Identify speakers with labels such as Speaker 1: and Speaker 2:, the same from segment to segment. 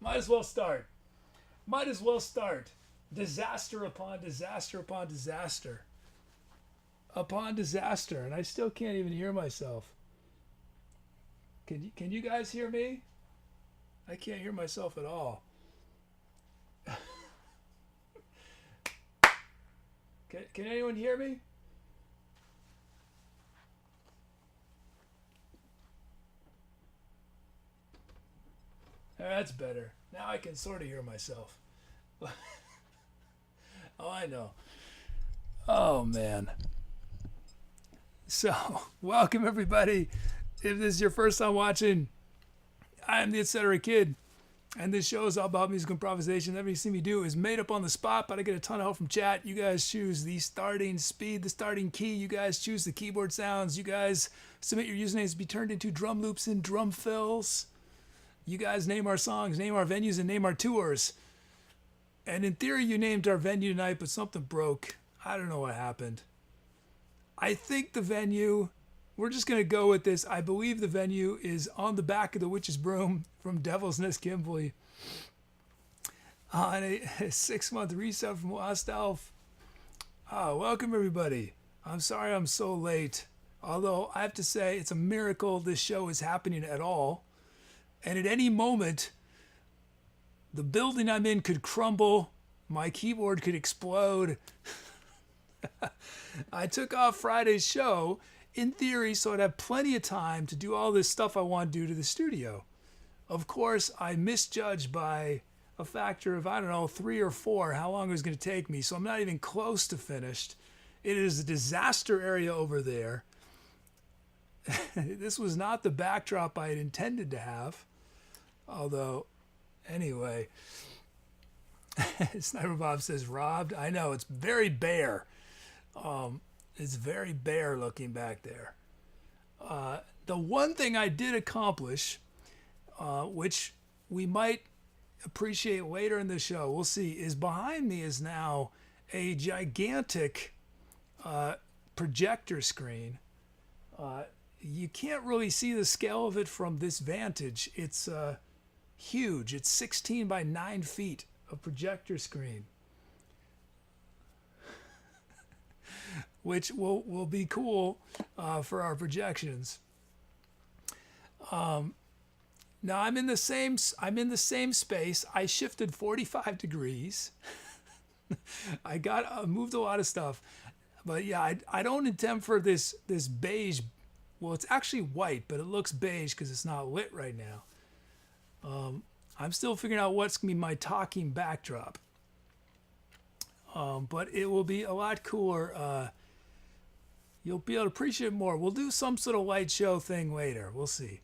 Speaker 1: Might as well start. Might as well start. Disaster upon disaster upon disaster upon disaster, and I still can't even hear myself. Can you guys hear me? I can't hear myself at all. Can anyone hear me? That's better. Now I can sort of hear myself. Oh, I know. Oh, man. So, welcome everybody. If this is your first time watching, I am the Etcetera kid, and this show is all about musical improvisation. Everything you see me do is made up on the spot, but I get a ton of help from chat. You guys choose the starting speed, the starting key. You guys choose the keyboard sounds. You guys submit your usernames to be turned into drum loops and drum fills. You guys name our songs, name our venues, and name our tours. And in theory, you named our venue tonight, but something broke. I don't know what happened. I think the venue, we're just going to go with this. I believe the venue is on the back of the Witch's Broom from DevilsNestKimblee. On a 6-month reset from Lost Elf. Welcome, everybody. I'm sorry I'm so late. Although I have to say, it's a miracle this show is happening at all. And at any moment, the building I'm in could crumble. My keyboard could explode. I took off Friday's show, in theory, so I'd have plenty of time to do all this stuff I want to do to the studio. Of course, I misjudged by a factor of, 3 or 4, how long it was going to take me, so I'm not even close to finished. It is a disaster area over there. This was not the backdrop I had intended to have. Although, anyway, Sniper Bob says robbed. I know, it's very bare. It's very bare looking back there. The one thing I did accomplish, which we might appreciate later in the show, we'll see, is behind me is now a gigantic projector screen. You can't really see the scale of it from this vantage. It's huge. It's 16 by 9 feet of projector screen, which will be cool for our projections. Now I'm in the same space. I shifted 45 degrees. I moved a lot of stuff, but yeah, I don't intend for this beige. Well, it's actually white, but it looks beige because it's not lit right now. I'm still figuring out what's going to be my talking backdrop. But it will be a lot cooler. You'll be able to appreciate it more. We'll do some sort of light show thing later. We'll see.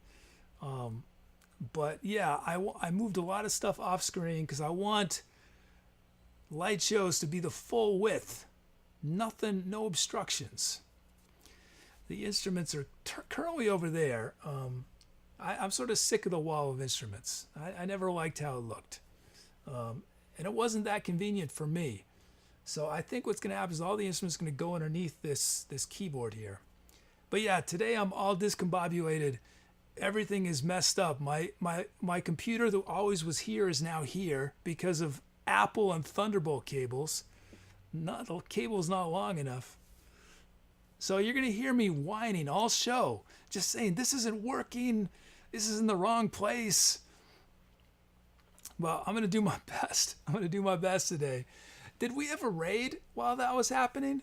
Speaker 1: But yeah, I moved a lot of stuff off screen because I want light shows to be the full width. Nothing, no obstructions. The instruments are currently over there. I'm sort of sick of the wall of instruments. I never liked how it looked. And it wasn't that convenient for me. So I think what's going to happen is all the instruments are going to go underneath this keyboard here. But yeah, today I'm all discombobulated. Everything is messed up. My computer that always was here is now here because of Apple and Thunderbolt cables. The cable's not long enough. So you're going to hear me whining all show, just saying, this isn't working. This is in the wrong place. Well, I'm going to do my best. I'm going to do my best today. Did we ever raid while that was happening?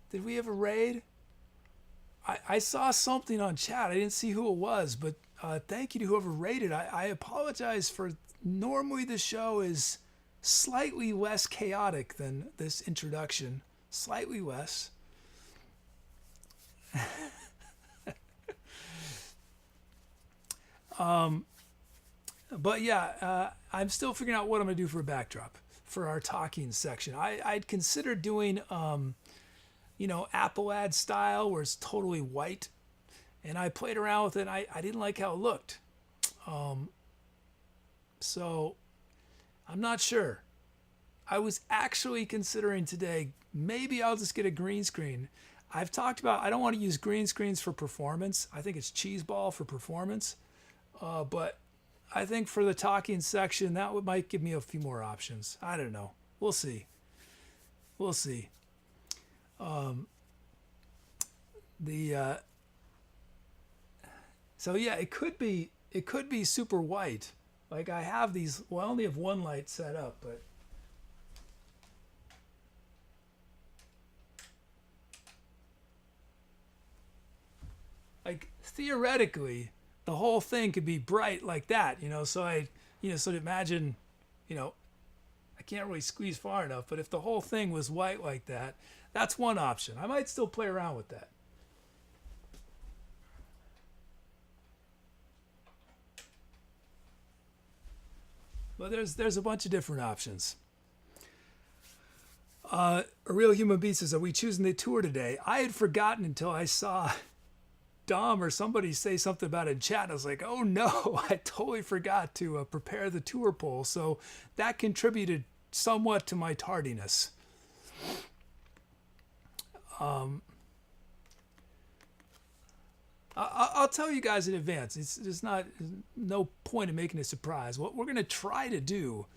Speaker 1: Did we ever raid? I saw something on chat. I didn't see who it was, but thank you to whoever raided. I apologize for, normally the show is slightly less chaotic than this introduction. Slightly less. But yeah, I'm still figuring out what I'm going to do for a backdrop for our talking section. I'd consider doing, Apple ad style where it's totally white. And I played around with it. I didn't like how it looked. So I'm not sure. I was actually considering today, maybe I'll just get a green screen. I've talked about, I don't want to use green screens for performance. I think it's cheeseball for performance. But I think for the talking section, might give me a few more options. I don't know. We'll see. We'll see. So yeah, it could be super white. Like I have these. Well, I only have one light set up, but like theoretically, the whole thing could be bright like that, So so to imagine, I can't really squeeze far enough, but if the whole thing was white like that, that's one option. I might still play around with that. But there's a bunch of different options. A Real Human Being says, are we choosing the tour today? I had forgotten until I saw Dom or somebody say something about it in chat. I was like, oh no, I totally forgot to prepare the tour poll. So that contributed somewhat to my tardiness. I'll tell you guys in advance. There's no point in making a surprise. What we're going to try to do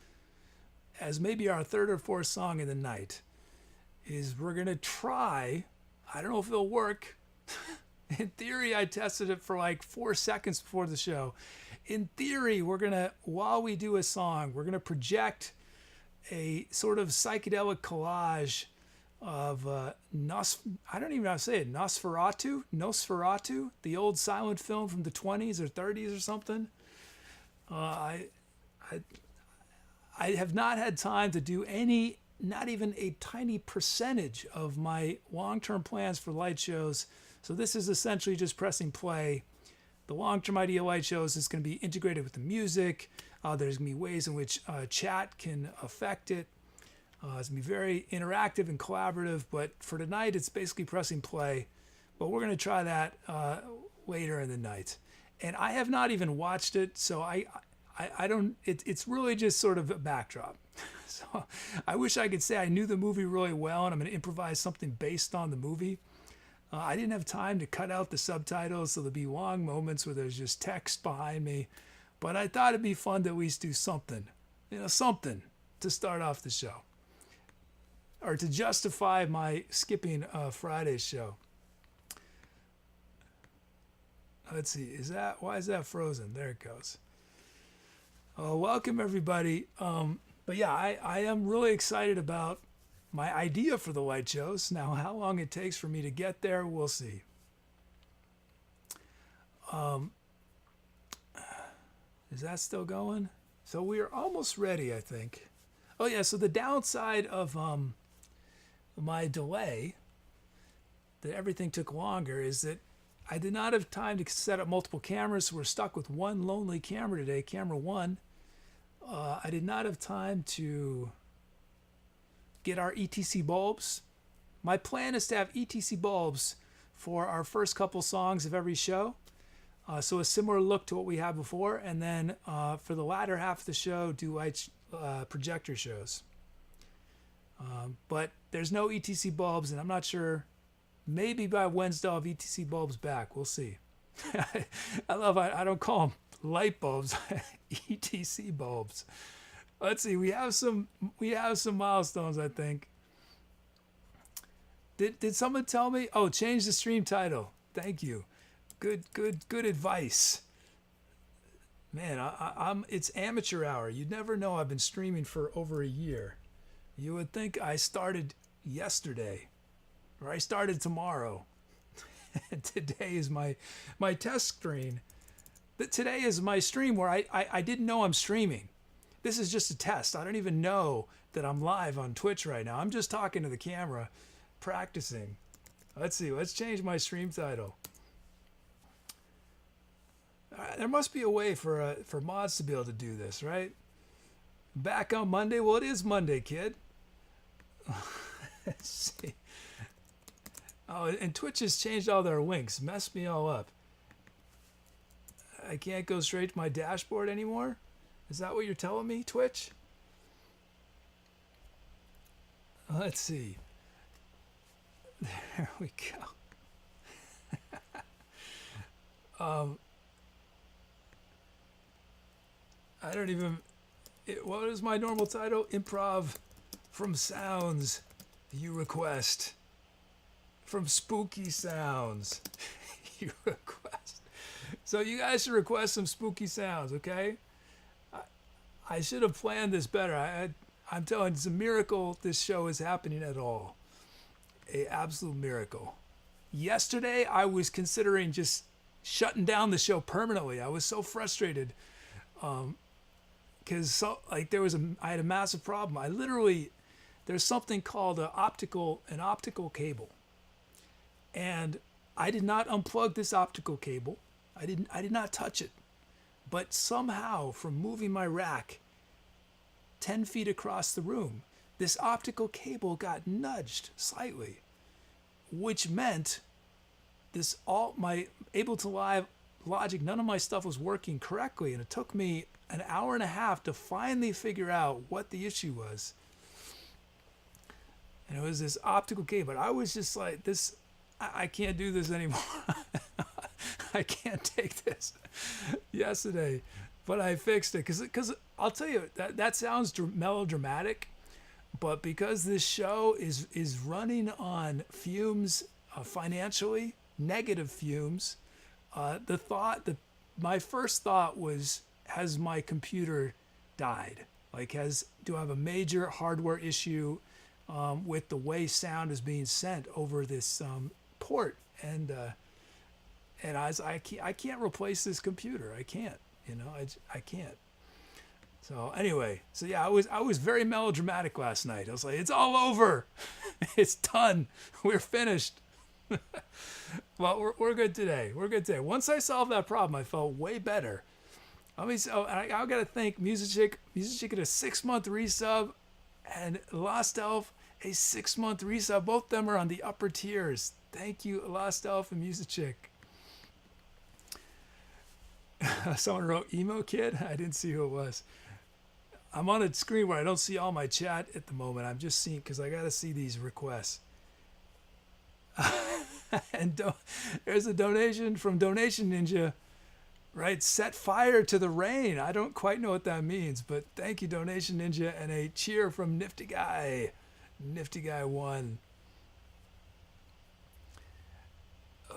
Speaker 1: as maybe our third or fourth song in the night is we're going to try, I don't know if it'll work. In theory, I tested it for like 4 seconds before the show. In theory, while we do a song, we're going to project a sort of psychedelic collage of I don't even know how to say it, Nosferatu, the old silent film from the 20s or 30s or something. I have not had time to do not even a tiny percentage of my long-term plans for light shows. So this is essentially just pressing play. The long-term idea light shows is going to be integrated with the music. There's going to be ways in which chat can affect it. It's going to be very interactive and collaborative, but for tonight, it's basically pressing play. But we're going to try that later in the night. And I have not even watched it, so I don't, it's really just sort of a backdrop. So I wish I could say I knew the movie really well and I'm going to improvise something based on the movie. I didn't have time to cut out the subtitles, so there'll be long moments where there's just text behind me. But I thought it'd be fun to at least do something, something to start off the show. Or to justify my skipping Friday's show. Let's see, why is that frozen? There it goes. Welcome everybody. But yeah, I am really excited about my idea for the light shows. Now, how long it takes for me to get there, we'll see. Is that still going? So we are almost ready, I think. Oh yeah, so the downside of my delay, that everything took longer, is that I did not have time to set up multiple cameras, so we're stuck with one lonely camera today, camera one. I did not have time to get our ETC bulbs. My plan is to have ETC bulbs for our first couple songs of every show. So a similar look to what we had before, and then for the latter half of the show, do projector shows. But there's no ETC bulbs, and I'm not sure. Maybe by Wednesday I'll have ETC bulbs back. We'll see. I don't call them light bulbs, ETC bulbs. Let's see. We have some milestones, I think. Did someone tell me? Oh, change the stream title. Thank you. Good advice. Man, it's amateur hour. You'd never know I've been streaming for over a year. You would think I started yesterday, or I started tomorrow. Today is my test screen. Today is my stream where I didn't know I'm streaming. This is just a test. I don't even know that I'm live on Twitch right now. I'm just talking to the camera, practicing. Let's see. Let's change my stream title. There must be a way for mods to be able to do this, right? Back on Monday? Well, it is Monday, kid. Let's see. Oh, and Twitch has changed all their links. Messed me all up. I can't go straight to my dashboard anymore? Is that what you're telling me, Twitch? Let's see. There we go. I don't even. What is my normal title? Improv from sounds you request. From spooky sounds you request. So you guys should request some spooky sounds, okay? I should have planned this better. I'm telling you, it's a miracle this show is happening at all. An absolute miracle. Yesterday, I was considering just shutting down the show permanently. I was so frustrated because I had a massive problem. There's something called an optical cable, and I did not unplug this optical cable. I did not touch it, but somehow from moving my rack 10 feet across the room, this optical cable got nudged slightly, which meant my Ableton Live Logic, none of my stuff was working correctly, and it took me an hour and a half to finally figure out what the issue was. And it was this optical cable. But I was just like, I can't do this anymore. I can't take this yesterday. But I fixed it because I'll tell you, that sounds melodramatic, but because this show is running on fumes financially, negative fumes, my first thought was, has my computer died? Like, do I have a major hardware issue with the way sound is being sent over this port? And I can't replace this computer. I can't. I can't. So anyway, yeah, I was very melodramatic last night. I was like, it's all over. It's done. We're finished. Well, we're good today. We're good today. Once I solved that problem, I felt way better. I got to thank Music Chick at a 6-month resub, and Lost Elf a 6-month resub. Both of them are on the upper tiers. Thank you, Lost Elf and Music Chick. Someone wrote Emo Kid. I didn't see who it was. I'm on a screen where I don't see all my chat at the moment. I'm just seeing because I got to see these requests. And there's a donation from Donation Ninja, right? Set fire to the rain. I don't quite know what that means, but thank you, Donation Ninja, and a cheer from Nifty Guy. Nifty Guy 1.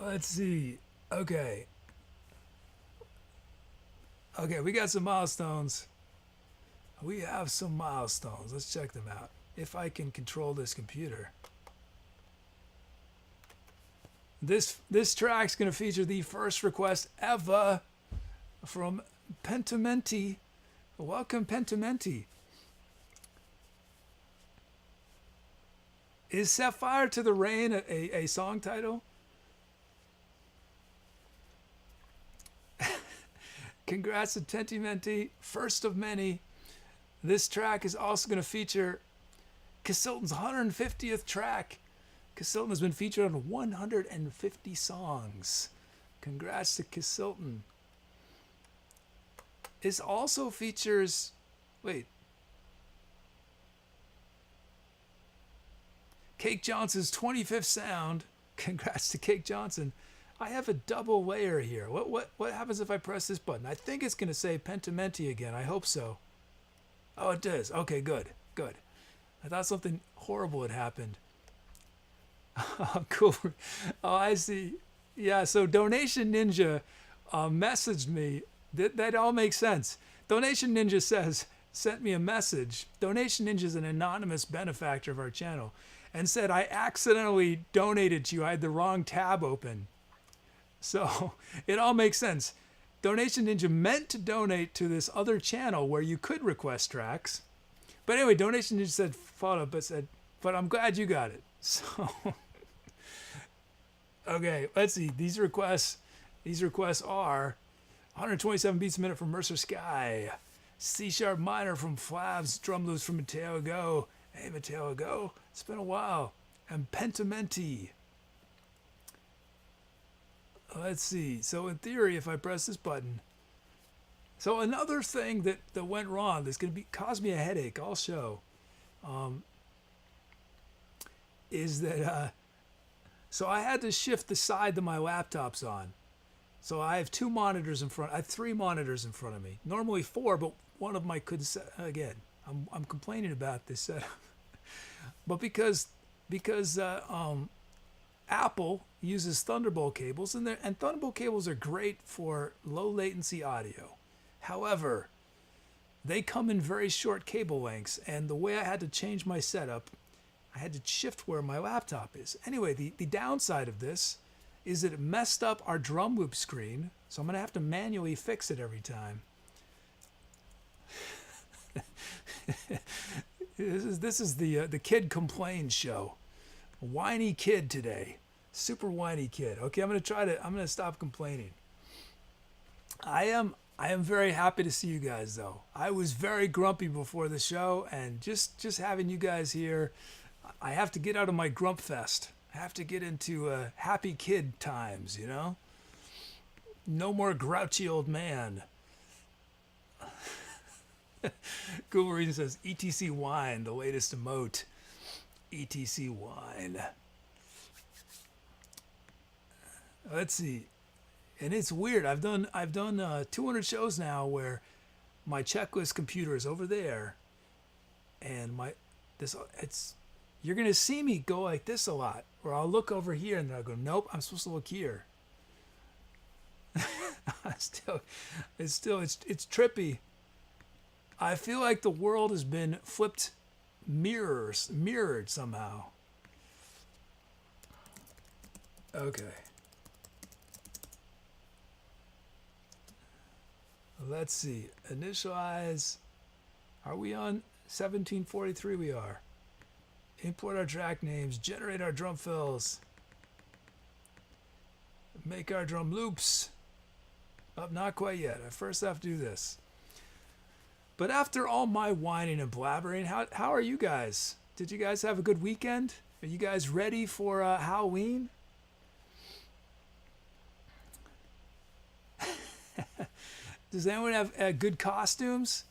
Speaker 1: Let's see. Okay, we got some milestones. We have some milestones. Let's check them out. If I can control this computer. This track's going to feature the first request ever from Pentimenti. Welcome, Pentimenti. Is Set Fire to the Rain a song title? Congrats to Pentimenti, first of many. This track is also going to feature Casilton's 150th track. Casilton has been featured on 150 songs. Congrats to Casilton. This also features... Cake Johnson's 25th sound. Congrats to Cake Johnson. I have a double layer here. What happens if I press this button? I think it's going to say Pentimenti again. I hope so. Oh, it does. Okay, good. I thought something horrible had happened. Oh, cool. Oh, I see. Yeah, so Donation Ninja messaged me. That all makes sense. Donation Ninja sent me a message. Donation Ninja is an anonymous benefactor of our channel, and said, I accidentally donated to you. I had the wrong tab open. So it all makes sense. Donation Ninja meant to donate to this other channel where you could request tracks. But anyway, Donation Ninja but I'm glad you got it. So, okay, let's see. These requests are 127 beats a minute from Mercer Sky, C sharp minor from Flavs, drum loops from Mateo Go. Hey, Mateo Go. It's been a while. And Pentimenti. Let's see. So in theory, if I press this button. So another thing that went wrong that's going to cause me a headache, I'll show, is that, so I had to shift the side that my laptop's on. So I have two monitors in front. I have three monitors in front of me. Normally four, but one of my could set again. I'm complaining about this setup, but because Apple uses Thunderbolt cables, and Thunderbolt cables are great for low latency audio. However, they come in very short cable lengths, and the way I had to change my setup, I had to shift where my laptop is. Anyway, the downside of this is that it messed up our drum loop screen, so I'm gonna have to manually fix it every time. This is the kid complains show. Whiny kid today, super whiny kid. Okay, I'm gonna stop complaining. I am very happy to see you guys though. I was very grumpy before the show, and just having you guys here, I have to get out of my grump fest. I have to get into happy kid times, you know? No more grouchy old man. Google says, ETC wine, the latest emote. ETC wine. Let's see. And it's weird. I've done 200 shows now where my checklist computer is over there, and you're gonna see me go like this a lot, where I'll look over here and then I'll go, nope, I'm supposed to look here. It's trippy. I feel like the world has been flipped mirrored somehow. Okay. Let's see. Initialize. Are we on 1743? We are. Import our track names. Generate our drum fills. Make our drum loops. Oh, not quite yet. I first have to do this. But after all my whining and blabbering, how are you guys? Did you guys have a good weekend? Are you guys ready for Halloween? Does anyone have good costumes?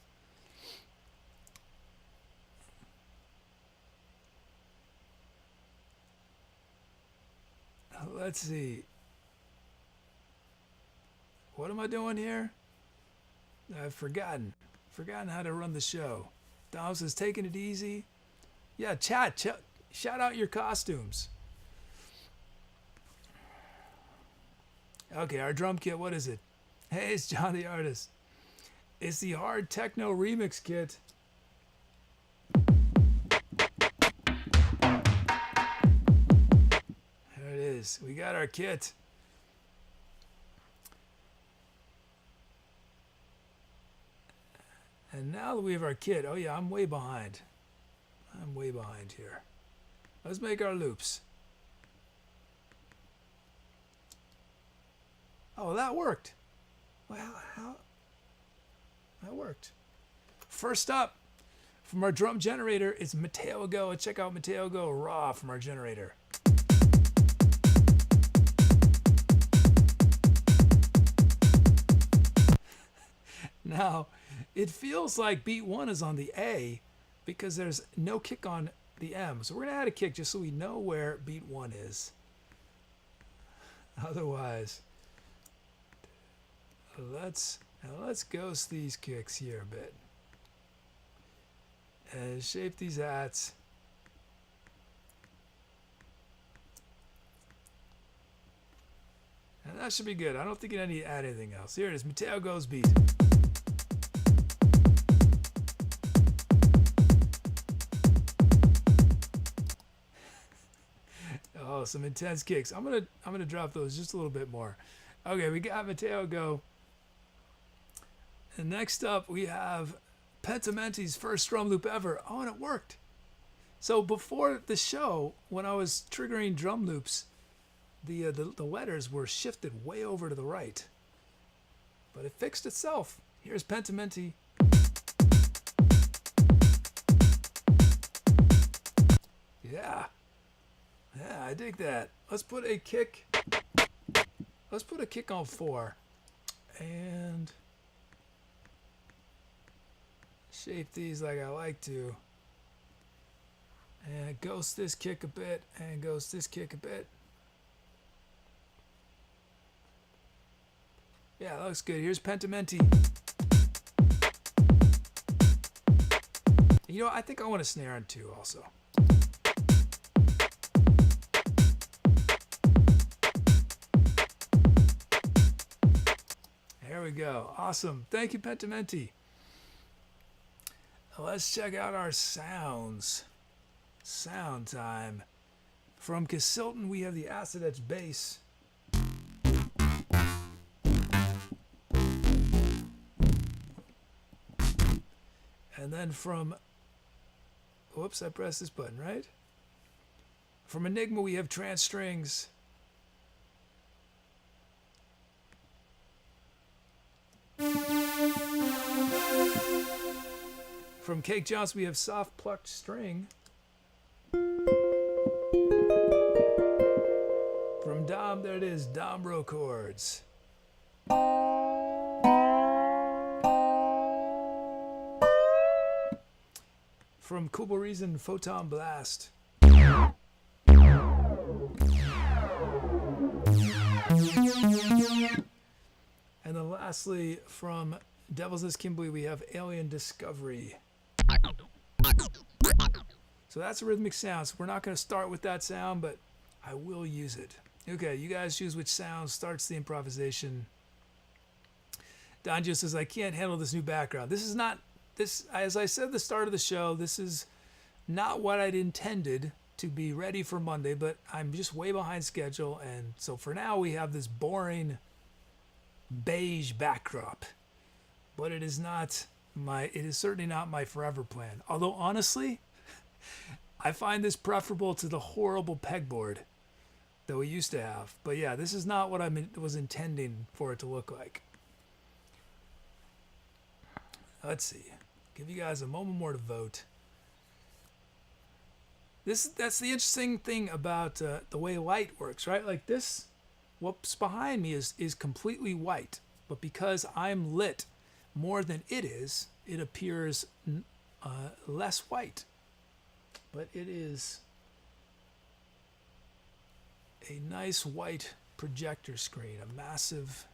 Speaker 1: Let's see. What am I doing here? I've forgotten how to run the show. Dom says, taking it easy. Yeah, chat, shout out your costumes. Okay, our drum kit, what is it? Hey, it's John the Artist. It's the Hard Techno Remix Kit. There it is. We got our kit. And now that we have our kit, oh yeah, I'm way behind. I'm way behind here. Let's make our loops. Oh, that worked. Well, how? That worked. First up, from our drum generator, it's Mateo Go. Check out Mateo Go raw from our generator. Now, it feels like beat one is on the A because there's no kick on the M. So we're going to add a kick just so we know where beat one is. Otherwise, let's ghost these kicks here a bit. And shape these hats. And that should be good. I don't think I need to add anything else. Here it is, Mateo Go's beat. Oh, some intense kicks. I'm gonna drop those just a little bit more. Okay, we got Mateo Go. And next up we have Pentimenti's first drum loop ever. Oh, and it worked. So before the show, when I was triggering drum loops, the letters were shifted way over to the right. But it fixed itself. Here's Pentimenti. Yeah. Yeah, I dig that. Let's put a kick. Let's put a kick on 4. And shape these like I like to. And ghost this kick a bit, and ghost this kick a bit. Yeah, that looks good. Here's Pentimenti. You know, I think I want a snare on 2 also. There we go. Awesome. Thank you, Pentimenti. Let's check out our sounds. Sound time. From Casilton, we have the acid edge bass. And then from, whoops, I pressed this button, right? From Enigma, we have trance strings. From Cake Johnson, we have soft plucked string. From Dom, there it is, Dombro chords. From Kubel Reason, Photon Blast. And then lastly, from DevilsNestKimblee, we have Alien Discovery. So that's a rhythmic sound. So we're not going to start with that sound, but I will use it. Okay, you guys choose which sound starts the improvisation. Don just says, I can't handle this new background. This is not, this, as I said at the start of the show, this is not what I'd intended to be ready for Monday, but I'm just way behind schedule. And so for now, we have this boring beige backdrop. But it is not my, it is certainly not my forever plan. Although honestly, I find this preferable to the horrible pegboard that we used to have. But yeah, this is not what I was intending for it to look like. Let's see. Give you guys a moment more to vote. That's the interesting thing about the way light works, right? Like this, what's behind me is completely white. But because I'm lit more than it is, it appears less white. But it is a nice white projector screen, a massive.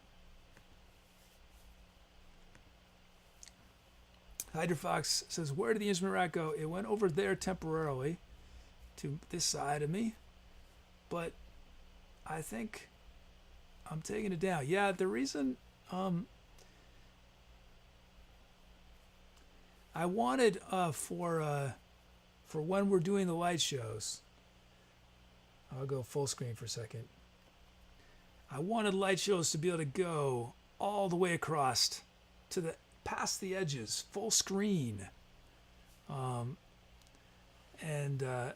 Speaker 1: Hydrofox says, where did the instrument rack go? It went over there temporarily to this side of me, but I think I'm taking it down. Yeah, the reason I wanted for when we're doing the light shows, I'll go full screen for a second. I wanted light shows to be able to go all the way across to the past the edges, full screen, and the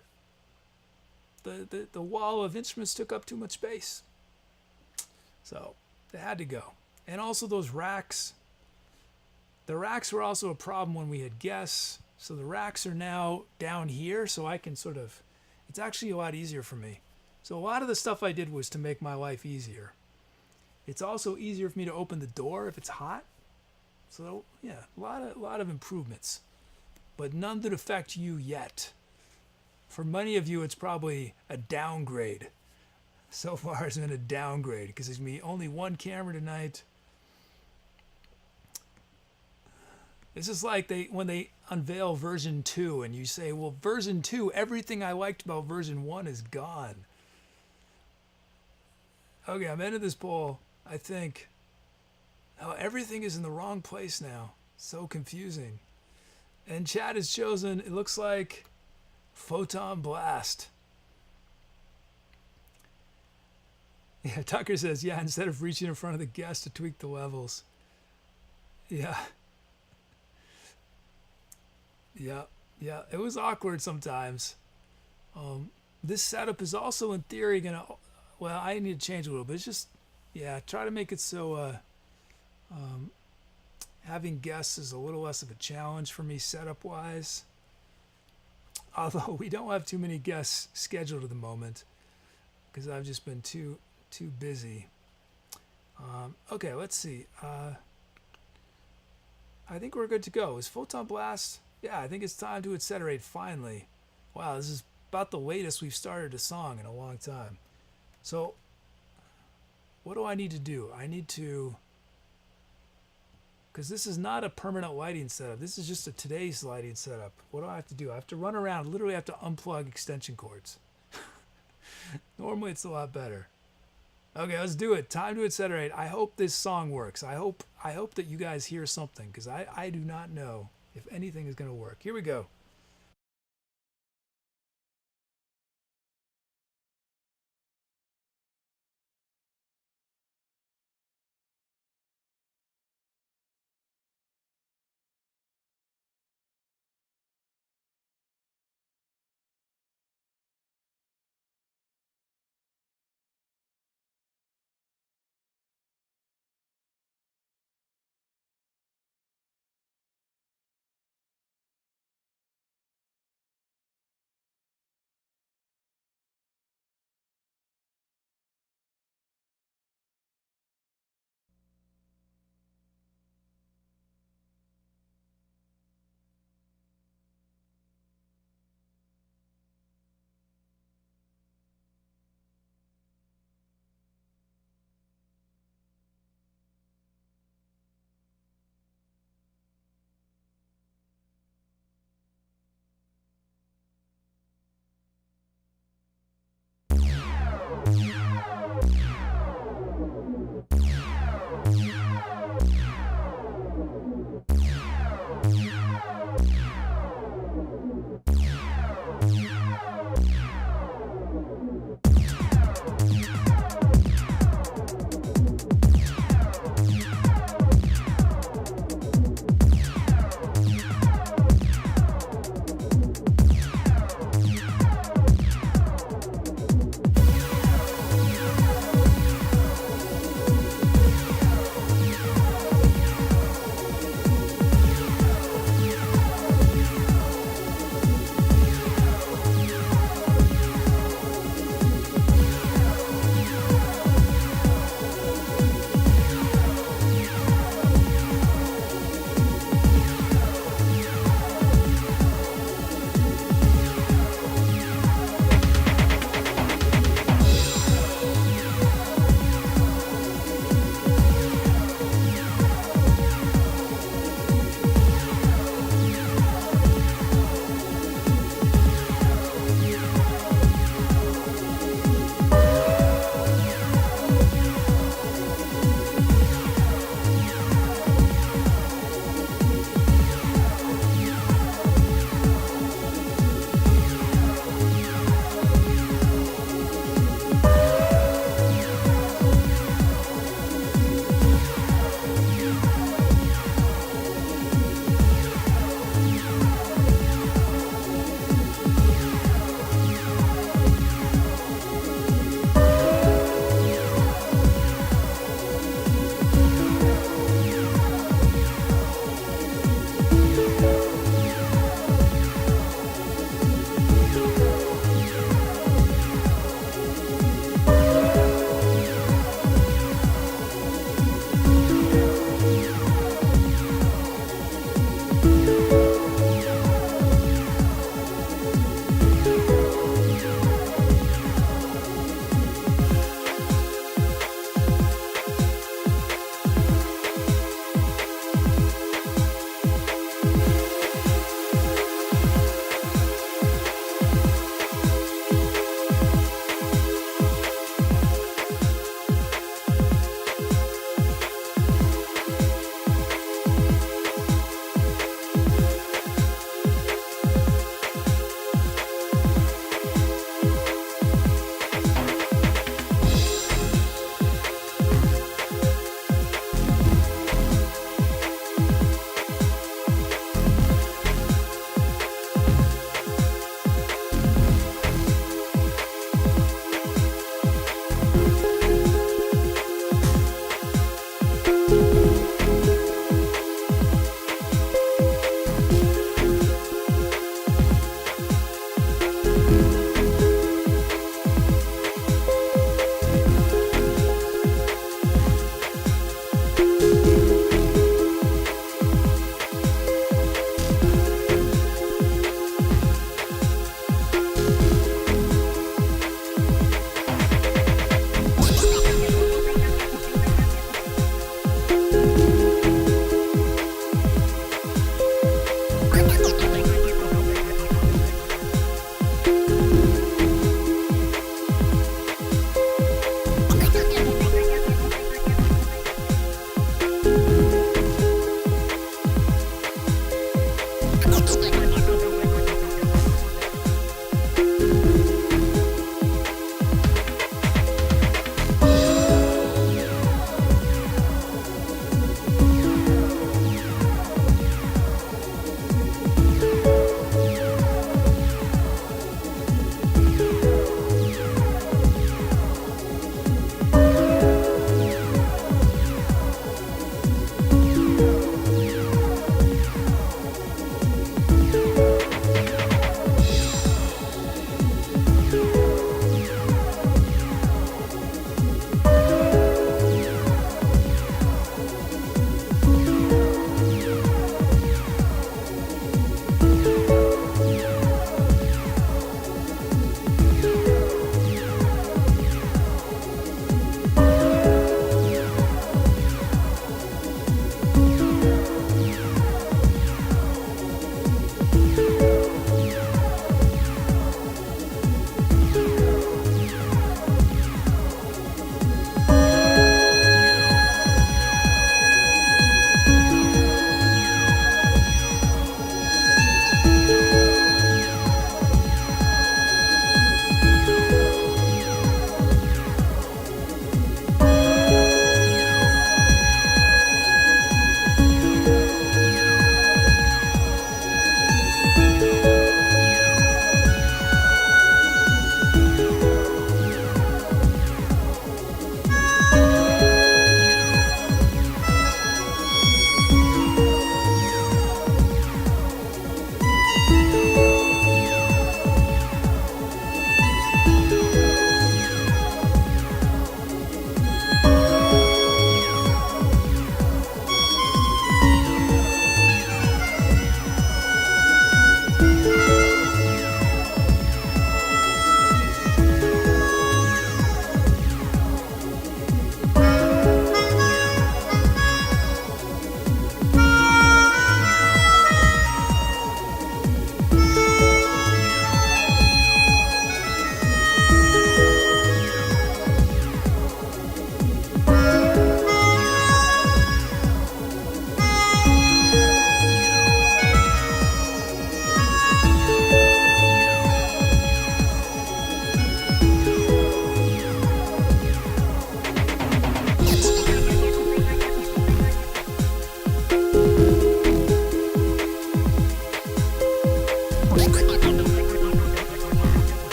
Speaker 1: wall of instruments took up too much space, so they had to go. And also those racks. The racks were also a problem when we had guests, so the racks are now down here, so I can sort of, it's actually a lot easier for me. So a lot of the stuff I did was to make my life easier. It's also easier for me to open the door if it's hot. So yeah, a lot of improvements, but none that affect you yet. For many of you, it's probably a downgrade. So far, it's been a downgrade because there's me only one camera tonight. This is like when they unveil version 2 and you say, well, version 2, everything I liked about version 1 is gone. Okay, I'm into this poll. I think, oh, everything is in the wrong place now. So confusing. And chat has chosen, it looks like Photon Blast. Yeah, Tucker says, yeah, instead of reaching in front of the guest to tweak the levels. Yeah. Yeah, it was awkward sometimes. This setup is also in theory gonna, well, I need to change a little bit. It's just, yeah, try to make it so having guests is a little less of a challenge for me setup wise. Although we don't have too many guests scheduled at the moment because I've just been too busy. Okay, let's see. I think we're good to go. Is Photon Blast? Yeah, I think it's time to Etcetera finally. Wow, this is about the latest we've started a song in a long time. So, what do I need to do? I need to because this is not a permanent lighting setup. This is just a today's lighting setup. What do I have to do? I have to run around. Literally have to unplug extension cords. Normally it's a lot better. Okay, let's do it. Time to Etcetera. I hope this song works. I hope that you guys hear something, because I do not know if anything is going to work. Here we go.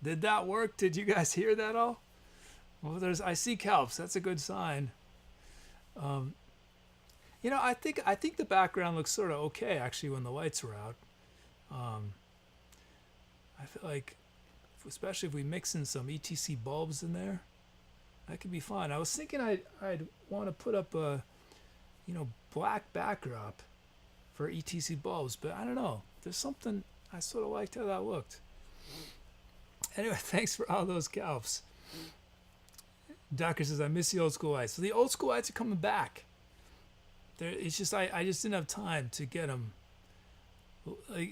Speaker 1: Did that work? Did you guys hear that all? Well, I see kelps. That's a good sign. You know, I think the background looks sort of okay actually when the lights are out. I feel like, especially if we mix in some ETC bulbs in there, that could be fun. I was thinking I'd want to put up a, black backdrop for ETC bulbs, but I don't know. There's something, I sort of liked how that looked. Anyway, thanks for all those kelps. Docker says, I miss the old school lights. So the old school lights are coming back. It's just, I just didn't have time to get them. Like,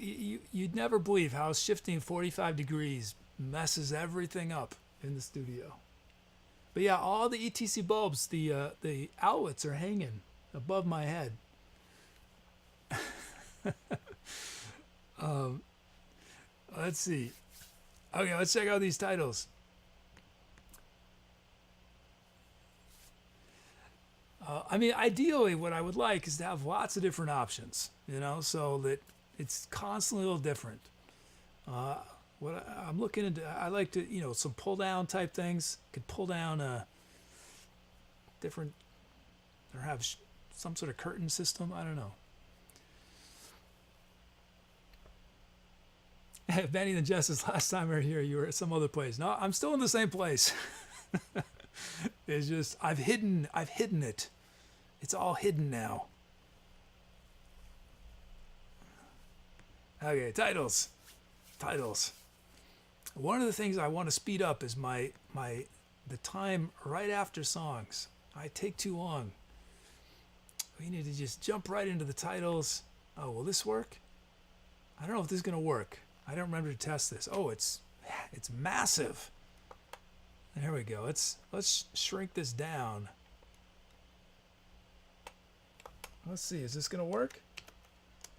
Speaker 1: you'd never believe how shifting 45 degrees messes everything up in the studio. But yeah, all the ETC bulbs, the outlets are hanging above my head. Let's see. Okay, let's check out these titles. I mean, ideally, what I would like is to have lots of different options, so that it's constantly a little different. What I'm looking into, I like to, some pull down type things. Could pull down different, or have some sort of curtain system. I don't know. Benny the Justice, last time we were here, you were at some other place. No, I'm still in the same place. It's just, I've hidden it. It's all hidden now. Okay, titles. One of the things I want to speed up is the time right after songs. I take too long. We need to just jump right into the titles. Oh, will this work? I don't know if this is going to work. I don't remember to test this. Oh, it's massive. There we go. Let's shrink this down. Let's see. Is this going to work?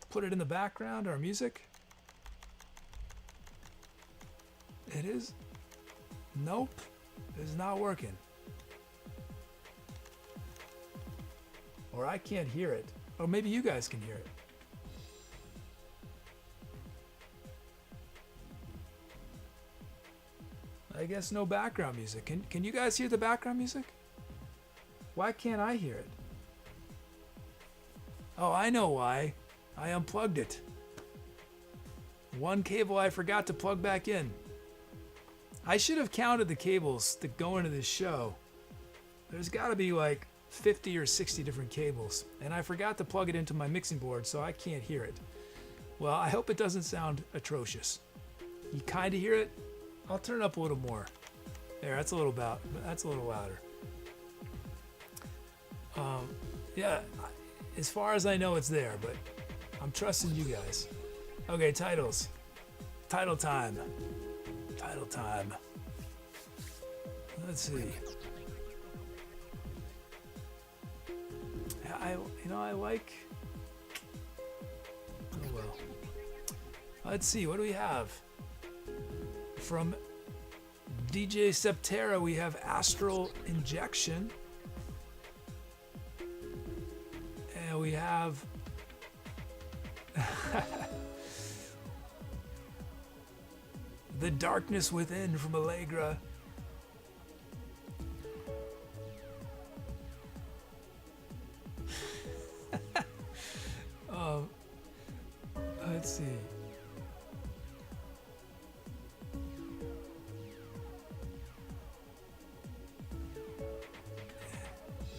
Speaker 1: Put it in the background, our music. It is. Nope. It is not working. Or I can't hear it. Or maybe you guys can hear it. I guess no background music. Can you guys hear the background music? Why can't I hear it? Oh, I know why. I unplugged it. One cable I forgot to plug back in. I should have counted the cables that go into this show. There's got to be like 50 or 60 different cables, and I forgot to plug it into my mixing board, so I can't hear it. Well, I hope it doesn't sound atrocious. You kind of hear it? I'll turn it up a little more. There, that's a little louder. Yeah, as far as I know, it's there, but I'm trusting you guys. Okay, titles. Title time. Let's see. I like. Oh well. Let's see. What do we have? From DJ Etcetera, we have Astral Injection. And we have The Darkness Within from Allegra. Let's see.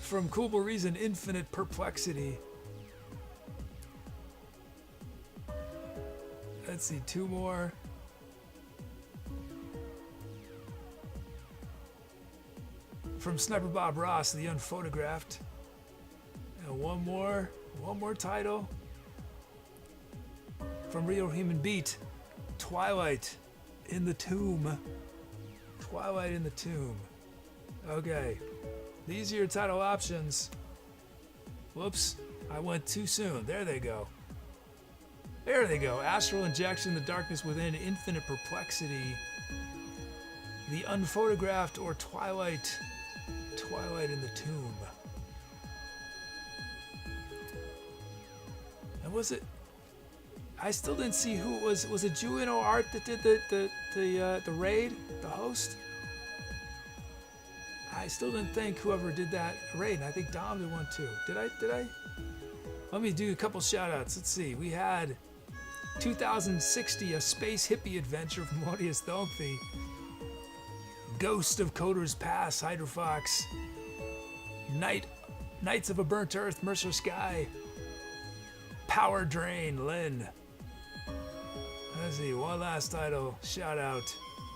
Speaker 1: From Cool Reason, Infinite Perplexity. Let's see, two more. From Sniper Bob Ross, The Unphotographed. And one more title. From Real Human Beat, Twilight in the Tomb. Twilight in the Tomb. Okay. These are your title options. Whoops, I went too soon. There they go. Astral Injection, The Darkness Within, Infinite Perplexity, The Unphotographed, or Twilight in the Tomb. And was it? I still didn't see who it was. Was it Juino Art that did the raid, the host? I still didn't think whoever did that raid, and I think Dom did one too. Did I? Let me do a couple shout outs. Let's see. We had 2060, a space hippie adventure from DevilsNestKimblee. Ghost of Coder's Pass, Hydrofox. Knights of a Burnt Earth, Mercer Sky. Power Drain, Lynn. Let's see, one last title. Shout out.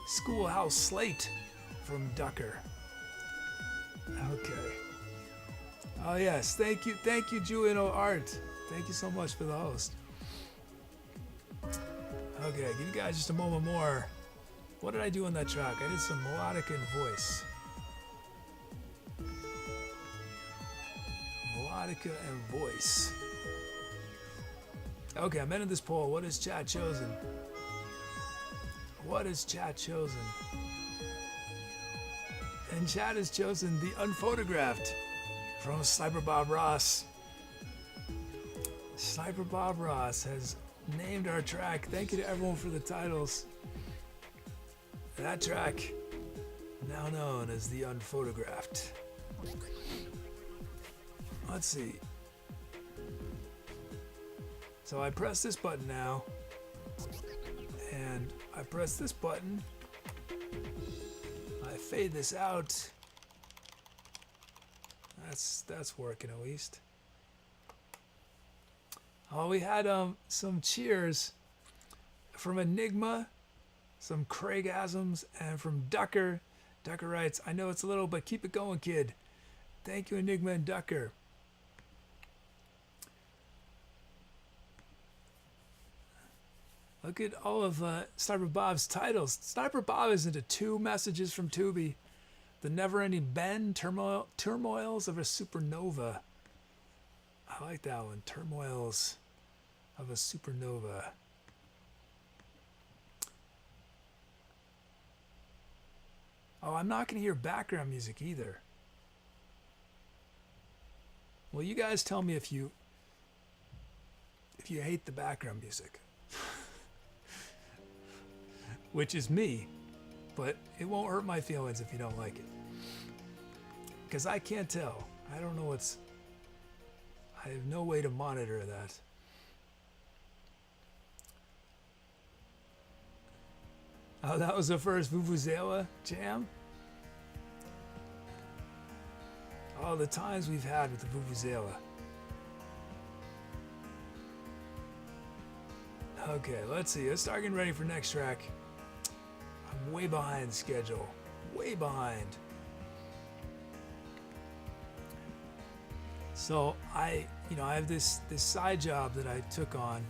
Speaker 1: Schoolhouse Slate from Ducker. Okay. Oh yes, thank you, Juino Art. Thank you so much for the host. Okay, give you guys just a moment more. What did I do on that track? I did some melodic and voice. Melodica and voice. Okay, I'm ending this poll. What has chat chosen? What has chat chosen? And chat has chosen the Unphotographed from Sniper Bob Ross. Sniper Bob Ross has named our track. Thank you to everyone for the titles. That track, now known as the Unphotographed. Let's see. So I press this button now, and I press this button. I fade this out. That's working at least. Oh, we had some cheers from Enigma, some Craigasms, and from Ducker. Ducker writes, I know it's a little, but keep it going, kid. Thank you, Enigma and Ducker. Look at all of Sniper Bob's titles. Sniper Bob is into 2 messages from Tubi. The Never-Ending Ben, Turmoils of a Supernova. I like that one. Turmoils of a Supernova. Oh, I'm not going to hear background music either. Well, you guys tell me if you hate the background music. Which is me, but it won't hurt my feelings if you don't like it. Because I can't tell. I don't know I have no way to monitor that. Oh, that was the first Vuvuzela jam? Oh, the times we've had with the Vuvuzela. Okay, let's see. Let's start getting ready for next track. I'm way behind schedule. Way behind. So I have this side job that I took on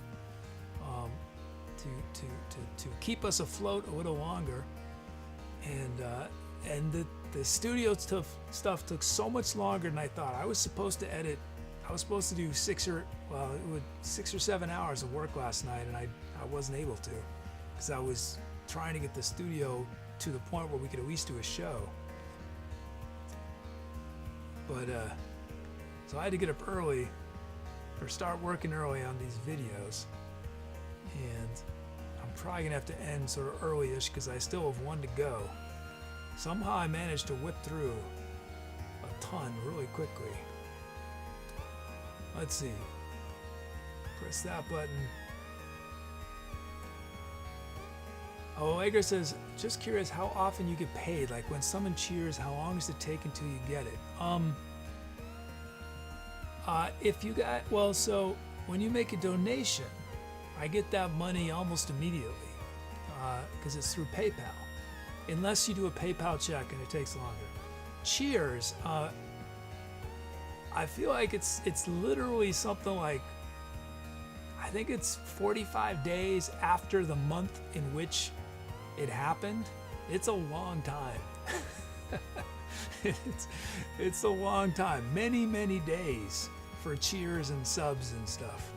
Speaker 1: to keep us afloat a little longer, and the studio stuff took so much longer than I thought. I was supposed to edit. I was supposed to do 6 or 7 hours of work last night, and I wasn't able to because I was trying to get the studio to the point where we could at least do a show. But so I had to get up early or start working early on these videos, and I'm probably gonna have to end sort of early-ish because I still have 1 to go. Somehow I managed to whip through a ton really quickly. Let's see. Press that button. Oh, Edgar says, just curious how often you get paid. Like when someone cheers, how long does it take until you get it? If you got, so when you make a donation, I get that money almost immediately because it's through PayPal. Unless you do a PayPal check and it takes longer. Cheers. I feel like it's literally something like, I think it's 45 days after the month in which it happened. It's a long time. it's a long time. Many, many days for cheers and subs and stuff.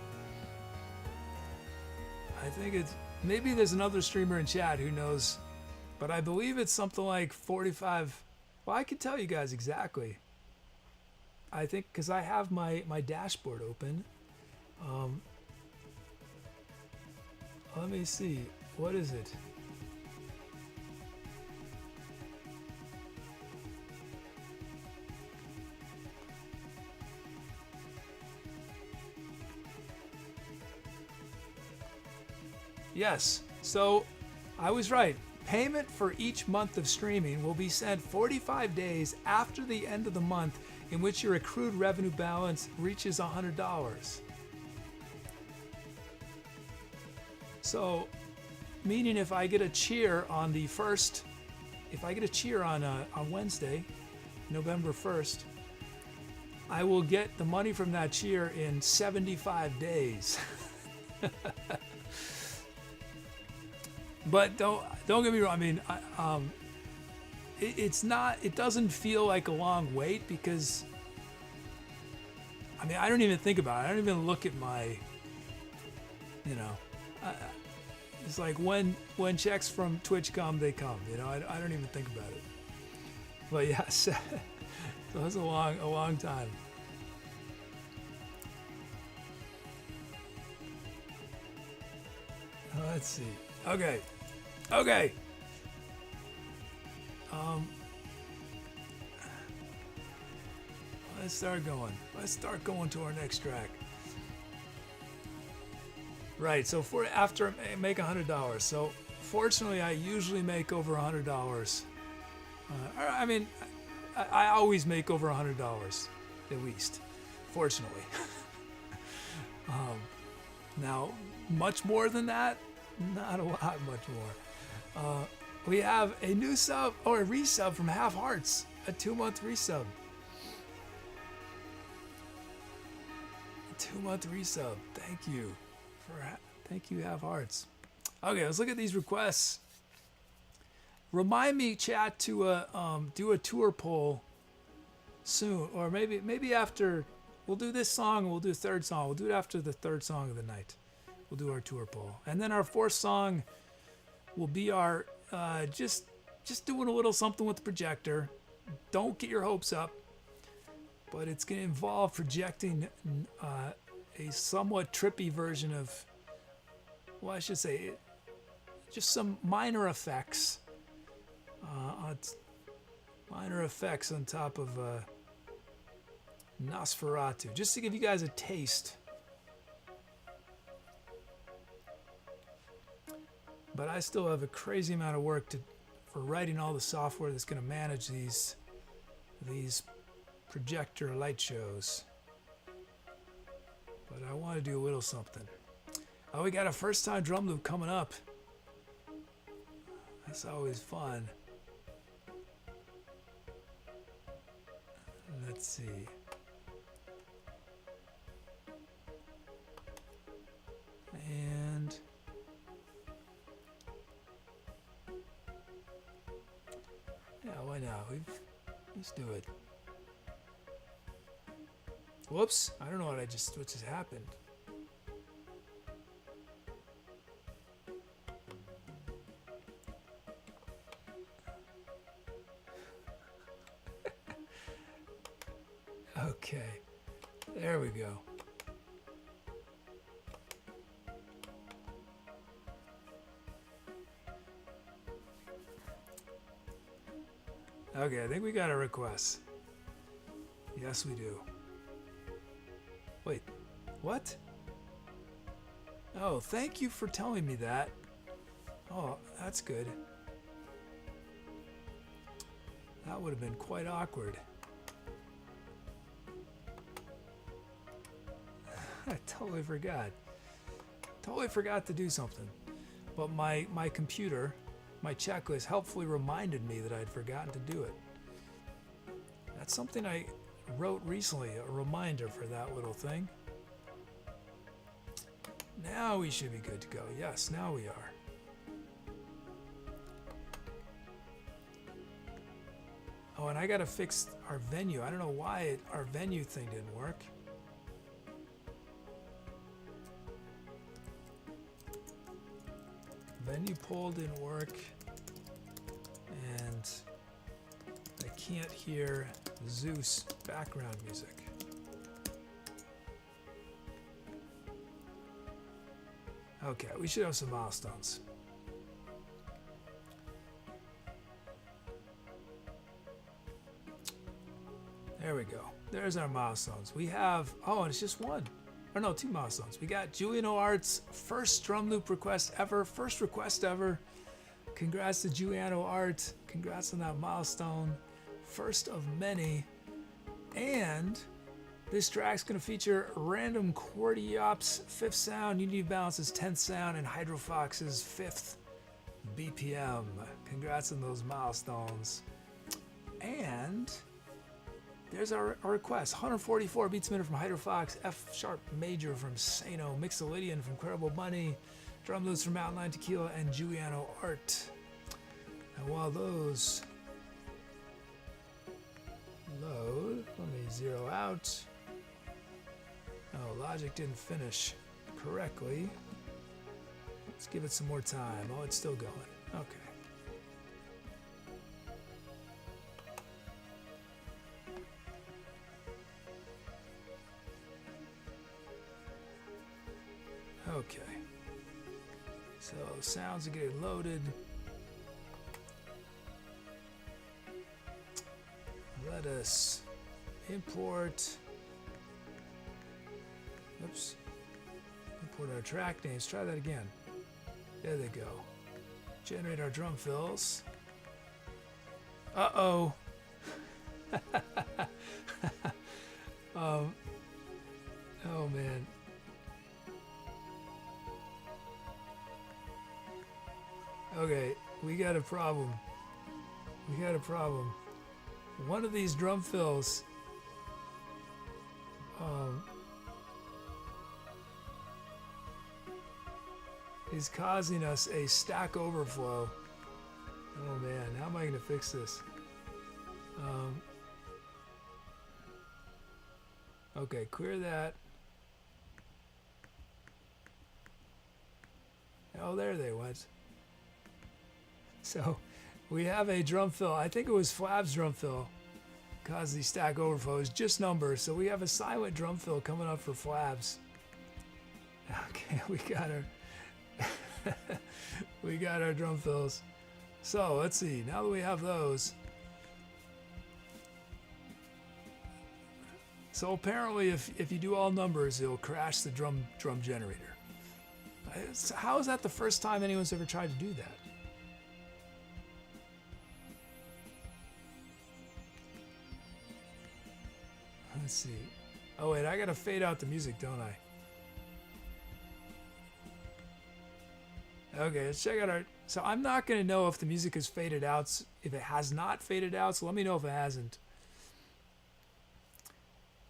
Speaker 1: I think it's, maybe there's another streamer in chat who knows, but I believe it's something like 45. Well, I can tell you guys exactly. I think because I have my dashboard open. Let me see. What is it? Yes. So I was right. Payment for each month of streaming will be sent 45 days after the end of the month in which your accrued revenue balance reaches $100. So, meaning if I get a cheer on the first, if I get a cheer on Wednesday, November 1st, I will get the money from that cheer in 75 days. But don't get me wrong. I mean, it's not. It doesn't feel like a long wait because, I mean, I don't even think about it. I don't even look at my, you know, it's like when checks from Twitch come, they come. You know, I don't even think about it. But yes, so it's a long time. Let's see. Okay. Let's start going. Let's start going to our next track. Right. So after I make $100. So fortunately, I usually make over $100. I mean, I always make over $100 at least. Fortunately. Now, much more than that. Not a lot, much more. We have a new sub or a resub from Half Hearts, a 2-month resub. A 2-month resub. Thank you, Half Hearts. Okay, let's look at these requests. Remind me, chat, to do a tour poll soon, or maybe after. We'll do this song. We'll do a third song. We'll do it after the third song of the night. We'll do our tour poll. And then our fourth song will be our just doing a little something with the projector. Don't get your hopes up, but it's going to involve projecting a somewhat trippy version of, well, I should say, just some minor effects. Minor effects on top of Nosferatu, just to give you guys a taste. But I still have a crazy amount of work for writing all the software that's going to manage these projector light shows. But I want to do a little something. Oh, we got a first time drum loop coming up. That's always fun. Let's see. And yeah, why not? Let's do it. Whoops! I don't know what just happened. Okay, there we go. Okay, I think we got a request. Yes, we do. Wait, what? Oh, thank you for telling me that. Oh, that's good. That would have been quite awkward. I totally forgot. Totally forgot to do something. But my computer, my checklist, helpfully reminded me that I'd forgotten to do it. That's something I wrote recently, a reminder for that little thing. Now we should be good to go. Yes, now we are. Oh, and I gotta fix our venue. I don't know why our venue thing didn't work. Venue poll didn't work, and I can't hear Zeus background music. Okay, we should have some milestones. There we go. There's our milestones. We have, oh, and it's just one. Or no, two milestones. We got Juliano Art's first drum loop request ever. First request ever. Congrats to Juliano Art. Congrats on that milestone. First of many. And this track's going to feature Random Quartiop's 5th sound, Unity Balance's 10th sound, and Hydrofox's 5th BPM. Congrats on those milestones. And there's our request. 144 beats a minute from Hydrofox, F sharp major from Sano, Mixolydian from ClaraBowBunny, drum loops from MountainLionTequila, and Juliano Art. And while those load, let me zero out. Oh, Logic didn't finish correctly. Let's give it some more time. Oh, it's still going. Okay. Okay. So sounds are getting loaded. Let us import. Oops. Import our track names. Try that again. There they go. Generate our drum fills. Uh-oh. Oh man. Okay, we got a problem. We got a problem. One of these drum fills is causing us a stack overflow. Oh man, how am I going to fix this? Okay, clear that. Oh, there they went. So we have a drum fill. I think it was Flab's drum fill caused the stack overflow. It's just numbers. So we have a silent drum fill coming up for Flab's. Okay, we got our we got our drum fills. So let's see. Now that we have those. So apparently if you do all numbers, it'll crash the drum generator. How is that the first time anyone's ever tried to do that? Let's see. Oh wait, I gotta fade out the music, don't I? Okay, let's check out our... So I'm not gonna know if the music is faded out, if it has not faded out, so let me know if it hasn't.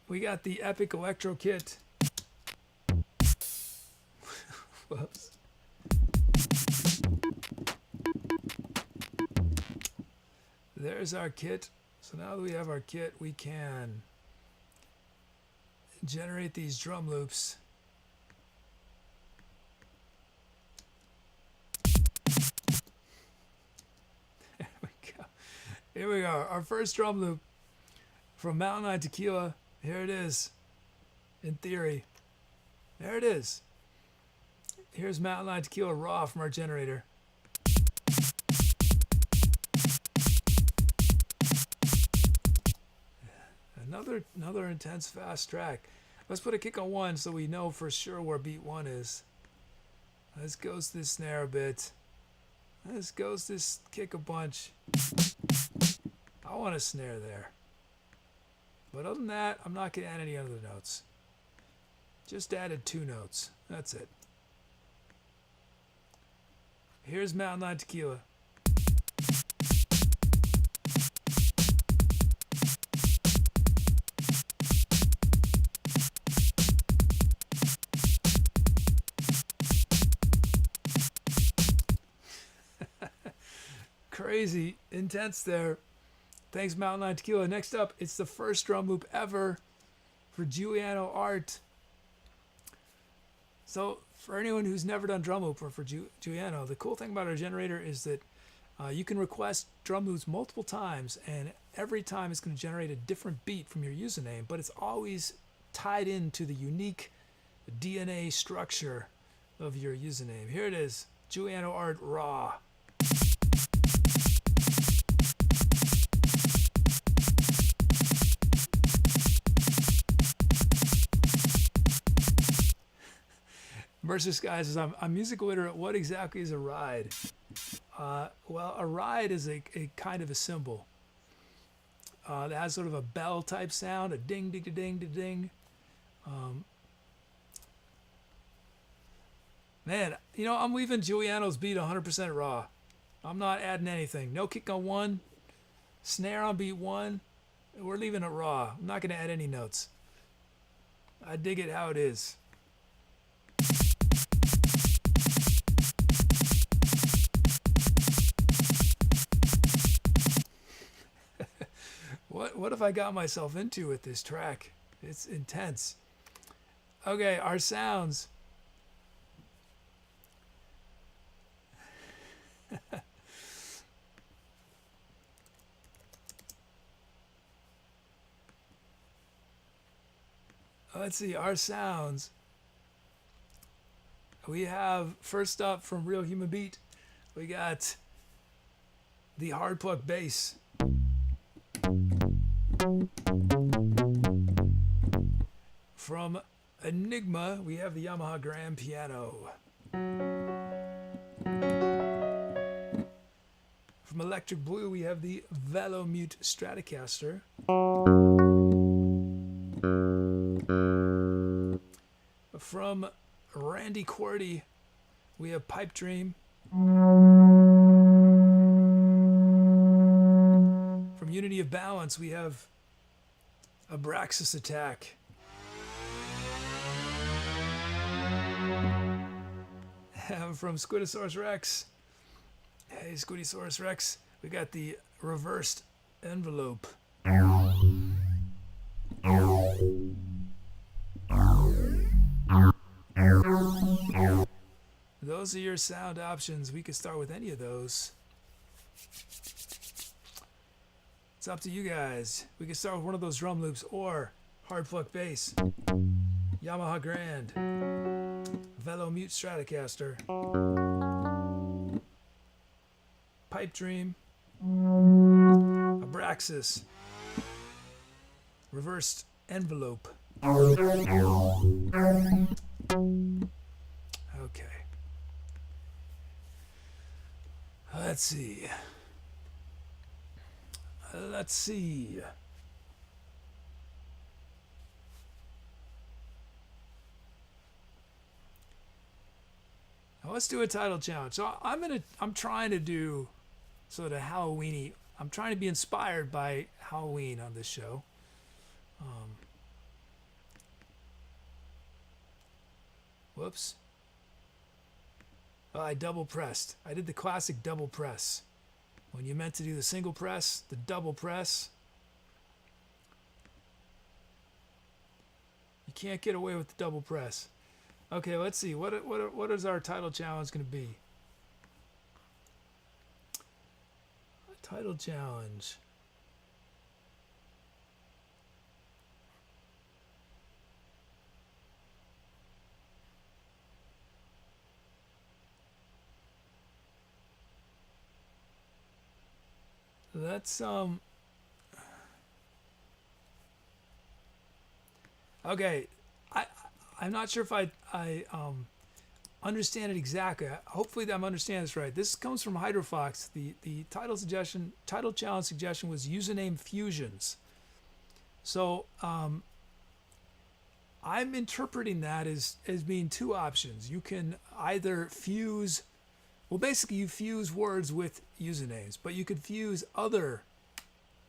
Speaker 1: We got the Epic Electro Kit. Whoops. There's our kit. So now that we have our kit, we can generate these drum loops. There we go. Here we are. Our first drum loop from MountainLionTequila. Here it is. In theory. There it is. Here's MountainLionTequila raw from our generator. Another intense fast track. Let's put a kick on 1 so we know for sure where beat 1 is. Let's ghost this snare a bit. Let's ghost this kick a bunch. I want a snare there. But other than that, I'm not going to add any other notes. Just added 2 notes. That's it. Here's MountainLionTequila. Crazy intense there. Thanks, MountainLionTequila. Next up, it's the first drum loop ever for Juliano Art. So for anyone who's never done drum loop or for Juliano, the cool thing about our generator is that you can request drum loops multiple times, and every time it's going to generate a different beat from your username, but it's always tied into the unique DNA structure of your username. Here it is, Giuliano Art Raw. Mercer Sky says, I'm music literate. What exactly is a ride? Well, a ride is a kind of a cymbal that has sort of a bell type sound, a ding, ding, ding, ding, ding, ding. Man, you know, I'm leaving Giuliano's beat 100% raw. I'm not adding anything. No kick on 1, snare on beat 1. We're leaving it raw. I'm not going to add any notes. I dig it how it is. What have I got myself into with this track? It's intense. Okay, our sounds. Let's see, our sounds. We have, first up from Real Human Beat, we got the hard pluck bass. From Enigma, we have the Yamaha grand piano. From Electric Blue, we have the Velomute Stratocaster. From Randy Quarty, we have Pipe Dream. From Unity of Balance, we have Abraxas Attack. From Squidosaurus Rex, hey Squidosaurus Rex, we got the reversed envelope. Those are your sound options. We could start with any of those. It's up to you guys. We can start with one of those drum loops or hard pluck bass, Yamaha Grand, Velomute Stratocaster, Pipe Dream, Abraxas, reversed envelope. Okay. Let's see. Now let's do a title challenge. So I'm trying to do sort of Halloween-y. I'm trying to be inspired by Halloween on this show. Whoops. I double pressed. I did the classic double press. When you meant to do the single press, the double press. You can't get away with the double press. Okay, let's see. What is our title challenge going to be? A title challenge. Let's okay, I'm not sure if I understand it exactly. Hopefully I'm understanding this right. This comes from Hydrofox. The title challenge suggestion was username fusions. So I'm interpreting that as being two options. You can either fuse, well, basically you fuse words with usernames, but you could fuse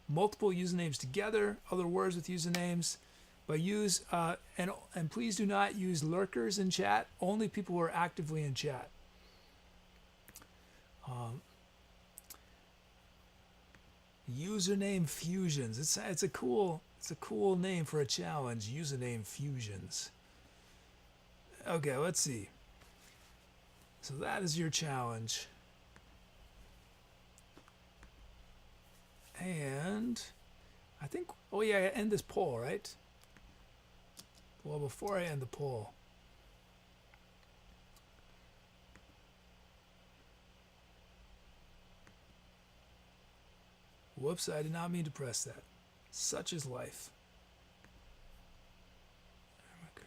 Speaker 1: multiple usernames together, other words with usernames. But use and please do not use lurkers in chat. Only people who are actively in chat. Username fusions. It's a cool name for a challenge. Username fusions. Okay, let's see. So that is your challenge. And I think, oh yeah, I end this poll, right? Well, before I end the poll, Whoops, I did not mean to press that. Such is life. There we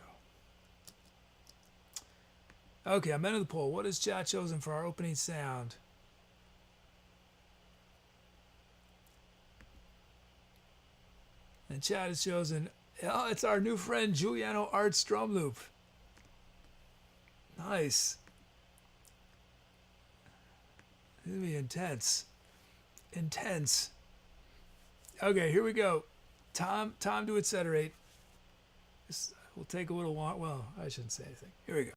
Speaker 1: go. Okay, I'm into the poll. What has chat chosen for our opening sound? And chat has chosen, oh, it's our new friend Giuliano Arts drum loop. Nice. This is gonna be intense. Intense. Okay, here we go. Time to Etcetera. This will take a little while. Well, I shouldn't say anything. Here we go.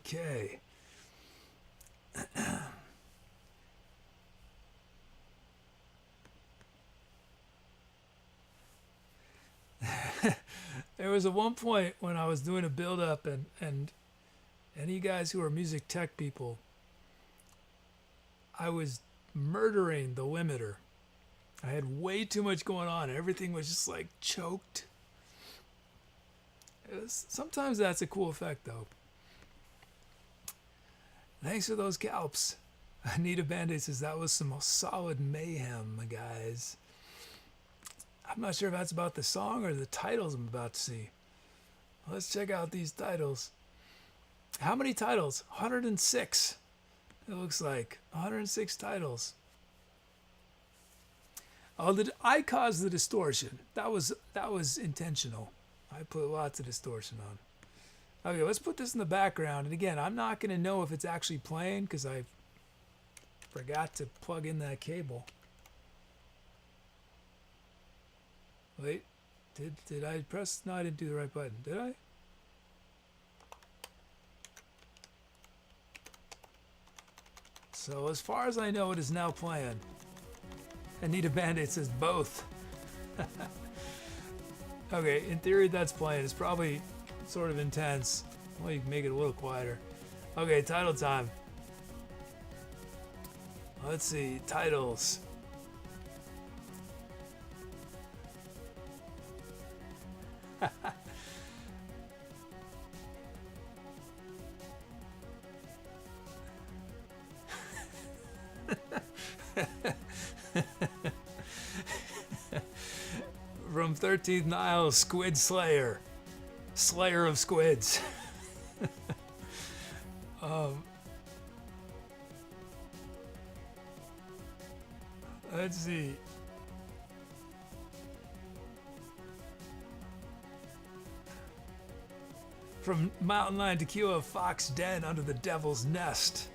Speaker 1: Okay. There was at one point when I was doing a build up, and any guys who are music tech people, I was murdering the limiter. I had way too much going on. Everything was just like choked. Sometimes that's a cool effect though. Thanks for those calps. Anita Band-Aid says that was some solid mayhem, guys. I'm not sure if that's about the song or the titles I'm about to see. Let's check out these titles. How many titles? 106. It looks like 106 titles. Oh, I caused the distortion. That was intentional. I put lots of distortion on. Okay, let's put this in the background. And again, I'm not going to know if it's actually playing because I forgot to plug in that cable. Wait, did I press? No, I didn't do the right button. Did I? So as far as I know, it is now playing. Anita Band-Aid says both. Okay, in theory that's playing. It's probably sort of intense. Well, you can make it a little quieter. Okay, title time. Let's see, titles. From 13th Nile, Squid Slayer. Slayer of Squids. Let's see. From MountainLionTequila, Fox Den under the Devil's Nest.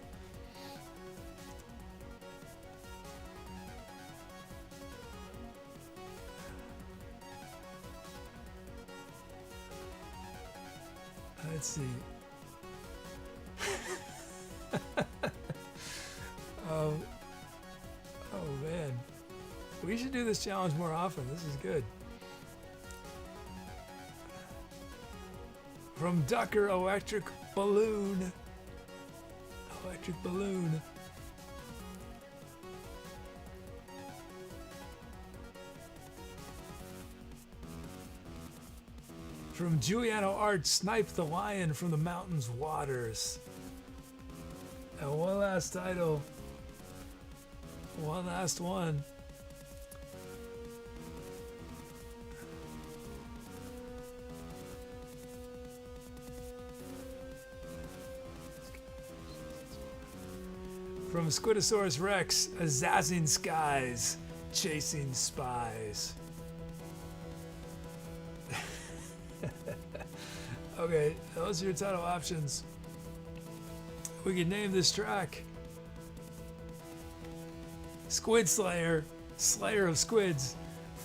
Speaker 1: Let's see. Oh man. We should do this challenge more often. This is good. From Ducker, Electric Balloon. Electric Balloon. From Giuliano Art, Snipe the Lion from the Mountain's Waters. And one last title. One last one. From Squidosaurus Rex, Azazzing Skies, Chasing Spies. Okay, those are your title options. We can name this track Squid Slayer, Slayer of Squids,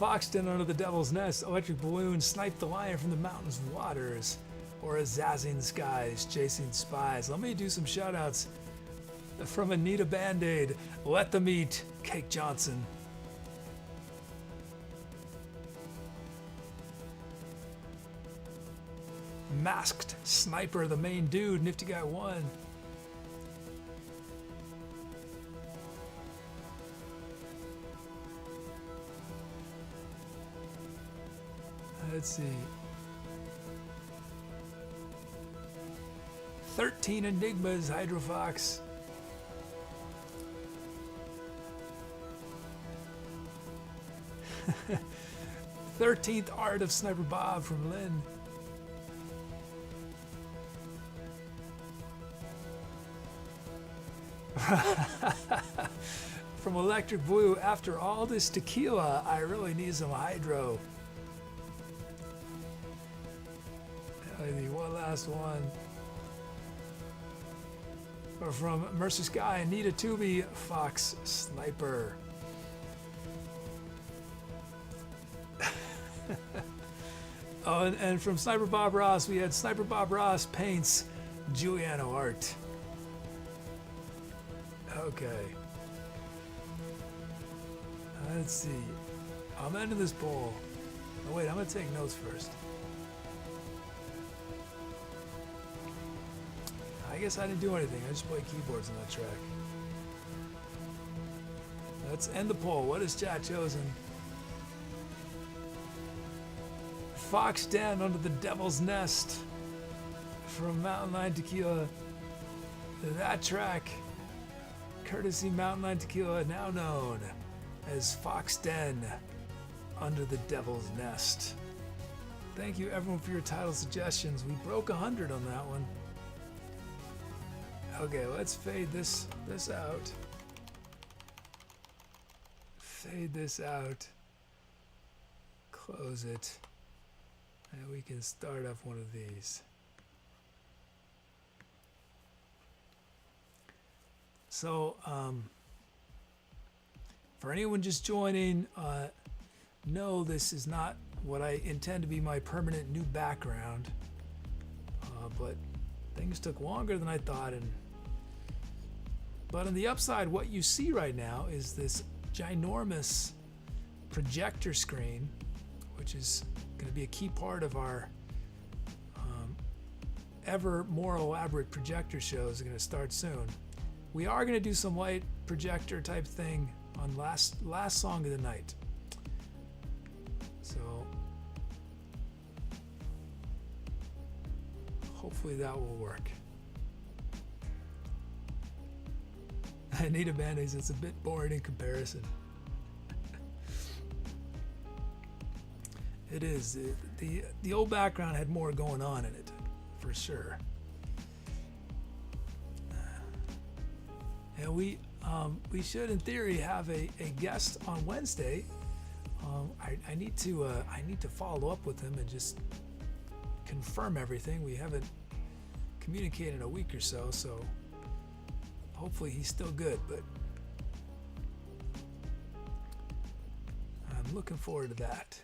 Speaker 1: Foxton under the Devil's Nest, Electric Balloon, Snipe the Lion from the Mountain's Waters, or Azazzing Skies, Chasing Spies. Let me do some shout outs. From Anita Band-Aid, Let Them Eat, Cake Johnson. Masked Sniper, the main dude, Nifty Guy 1. Let's see. 13 Enigmas, Hydrofox. "13th Art of Sniper Bob" from Lynn. From Electric Blue, "After all this tequila, I really need some hydro." The one last one. Or from Mercer Sky, "Need a Tubby, Fox Sniper." Oh, and from Sniper Bob Ross, we had Sniper Bob Ross paints Giuliano art. Okay. Let's see. I'm ending this poll. Oh wait, I'm gonna take notes first. I guess I didn't do anything. I just played keyboards on that track. Let's end the poll. What has chat chosen? Fox Den under the Devil's Nest from MountainLionTequila. That track, courtesy MountainLionTequila, now known as Fox Den under the Devil's Nest. Thank you everyone for your title suggestions. We broke 100 on that one. Okay, let's fade this out. Fade this out. Close it. And we can start up one of these. So, for anyone just joining, no, this is not what I intend to be my permanent new background. But things took longer than I thought. But on the upside, what you see right now is this ginormous projector screen, which is going to be a key part of our ever more elaborate projector shows are going to start soon. We are going to do some light projector type thing on last song of the night. So hopefully that will work. I need a Band-Aid. It's a bit boring in comparison. It is. The old background had more going on in it, for sure. And we should, in theory, have a guest on Wednesday. I need to follow up with him and just confirm everything. We haven't communicated in a week or so, so hopefully he's still good. But I'm looking forward to that.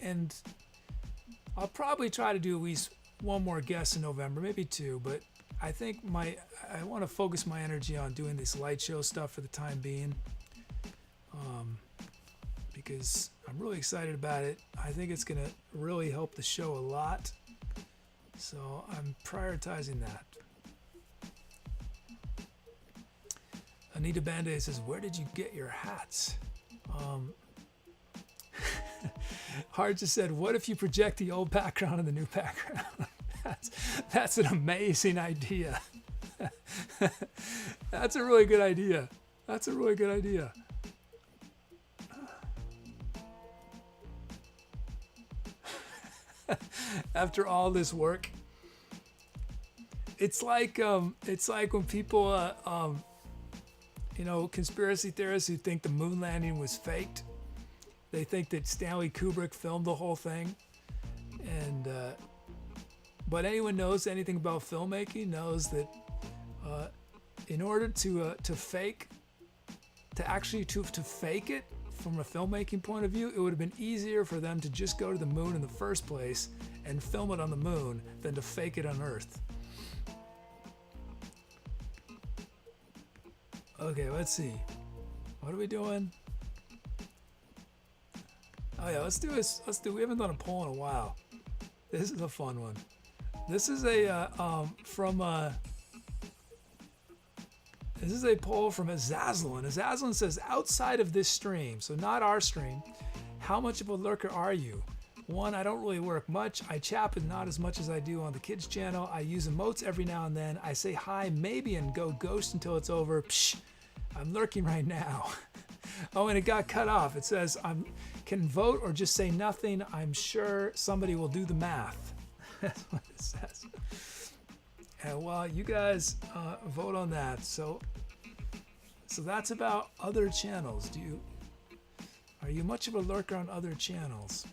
Speaker 1: And I'll probably try to do at least one more guest in November, maybe two, but I think I want to focus my energy on doing this light show stuff for the time being, because I'm really excited about it. I think it's going to really help the show a lot, so I'm prioritizing that. Anita Band-Aid says, where did you get your hats? Hard just said, what if you project the old background and the new background? That's an amazing idea. That's a really good idea. That's a really good idea. After all this work, it's like when people, conspiracy theorists who think the moon landing was faked. They think that Stanley Kubrick filmed the whole thing, and but anyone knows anything about filmmaking knows that in order to fake it from a filmmaking point of view, it would have been easier for them to just go to the moon in the first place and film it on the moon than to fake it on Earth. Okay, let's see. What are we doing? Oh yeah, let's do this. We haven't done a poll in a while. This is a fun one. This is a this is a poll from Azazlin. Azazlin says, outside of this stream, so not our stream, how much of a lurker are you? 1, I don't really work much. I chat, but not as much as I do on the kids channel. I use emotes every now and then. I say hi, maybe, and go ghost until it's over. Psh, I'm lurking right now. Oh, and it got cut off. It says can vote or just say nothing. I'm sure somebody will do the math. That's what it says. And well, you guys vote on that. So that's about other channels. Are you much of a lurker on other channels?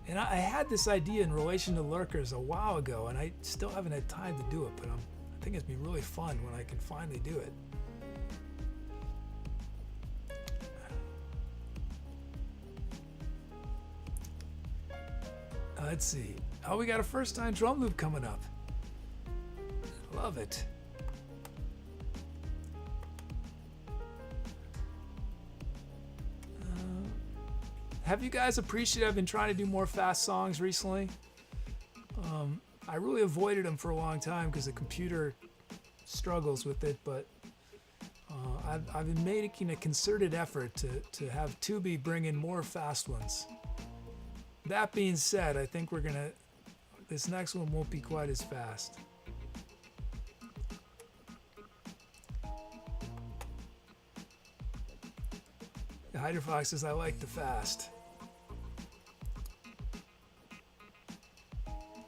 Speaker 1: And I had this idea in relation to lurkers a while ago, and I still haven't had time to do it, but I think it's been really fun when I can finally do it. Let's see. Oh, we got a first time drum loop coming up. Love it. Have you guys appreciated I've been trying to do more fast songs recently? I really avoided them for a long time because the computer struggles with it, but I've been making a concerted effort to have Tubi bring in more fast ones. That being said, I think this next one won't be quite as fast. Hydrofox says, I like the fast.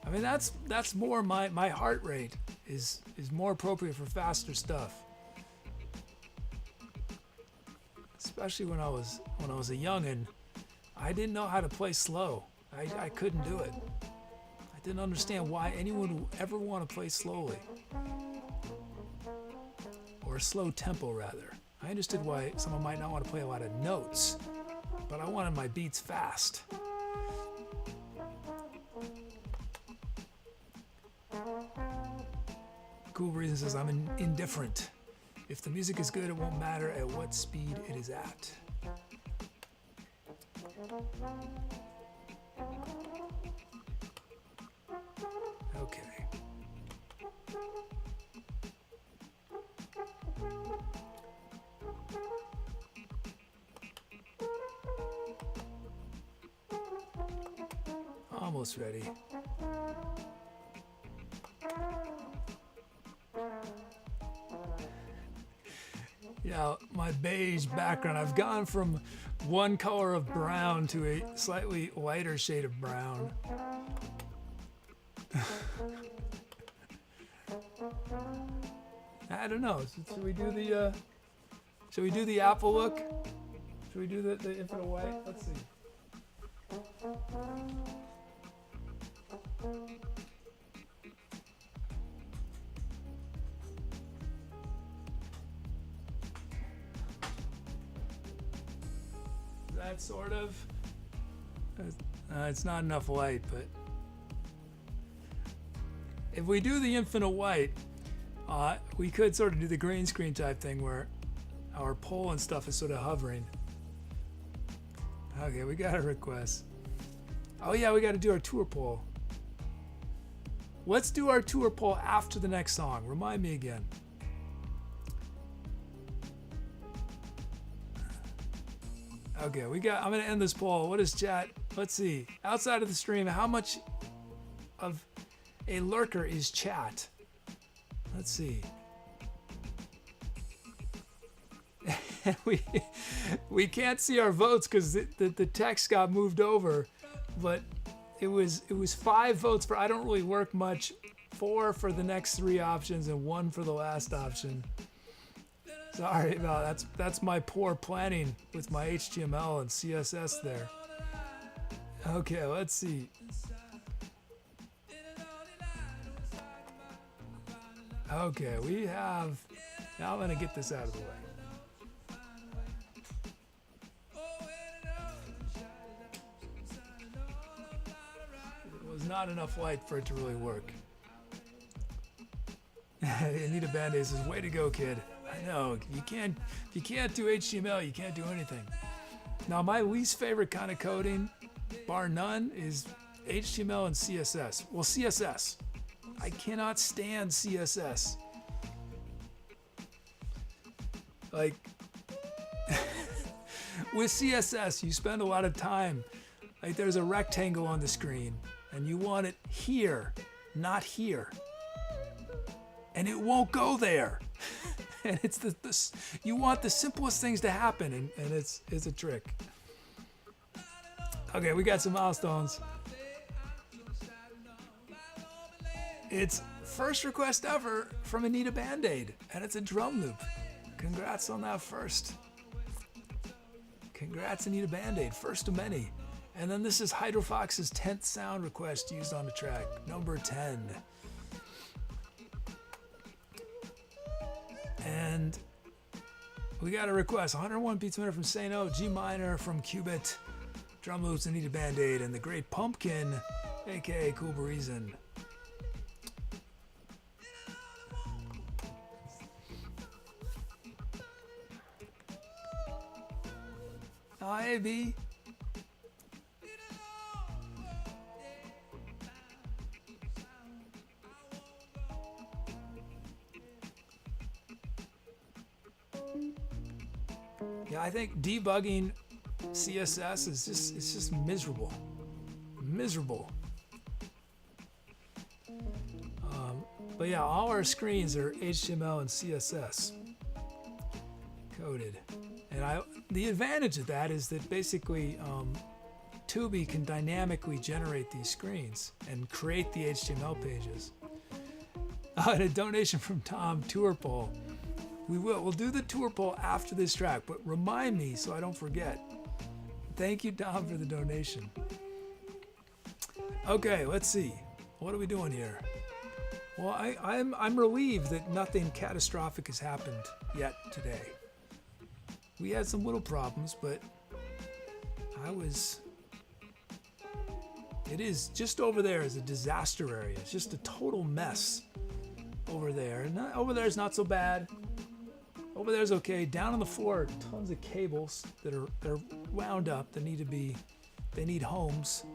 Speaker 1: I mean, that's more my heart rate is more appropriate for faster stuff. Especially when I was a youngin', I didn't know how to play slow. I couldn't do it. I didn't understand why anyone would ever want to play slowly. Or a slow tempo, rather. I understood why someone might not want to play a lot of notes, but I wanted my beats fast. Cool Reason says, I'm indifferent. If the music is good, it won't matter at what speed it is at. Okay. Almost ready. Yeah, my beige background. I've gone from one color of brown to a slightly lighter shade of brown. I don't know. Should we do the apple look? Should we do the infinite white? Let's see. That sort of. It's not enough light, but if we do the infinite white, we could sort of do the green screen type thing where our pole and stuff is sort of hovering. Okay, we got a request. Oh yeah, we got to do our tour poll. Let's do our tour poll after the next song. Remind me again. Okay, I'm gonna end this poll. What is chat? Let's see. Outside of the stream, how much of a lurker is chat? Let's see. we can't see our votes because the text got moved over, but it was 5 votes for I don't really work much, 4 for the next 3 options, and 1 for the last option. Sorry about that's my poor planning with my HTML and CSS there. Okay, let's see. Okay, we have. Now I'm gonna get this out of the way. It was not enough light for it to really work. Anita Band-Aid says, "Way to go, kid." I know, if you can't do HTML, you can't do anything. Now, my least favorite kind of coding, bar none, is HTML and CSS. Well, CSS. I cannot stand CSS. Like, with CSS, you spend a lot of time. Like, there's a rectangle on the screen, and you want it here, not here. And it won't go there. And it's you want the simplest things to happen, and it's a trick. Okay, we got some milestones. It's first request ever from Anita Band-Aid, and it's a drum loop. Congrats on that first. Congrats, Anita Band-Aid, first of many. And then this is Hydrofox's 10th sound request used on the track, number 10. And we got a request, 101 beats a minute from Sano, G minor from Cubit, drum loops and Needed Band-Aid, and the Great Pumpkin, aka Cool Breezin'. Oh, hey, B. Yeah, I think debugging CSS is just miserable. Miserable. But yeah, all our screens are HTML and CSS coded. And the advantage of that is that basically Tubi can dynamically generate these screens and create the HTML pages. And a donation from Tom, tour poll. We'll do the tour poll after this track, but remind me so I don't forget. Thank you, Tom, for the donation. Okay, let's see. What are we doing here? Well, I'm relieved that nothing catastrophic has happened yet today. We had some little problems, but it is just over there is a disaster area. It's just a total mess over there. And over there is not so bad. Over there's okay. Down on the floor, tons of cables they're wound up. They need homes.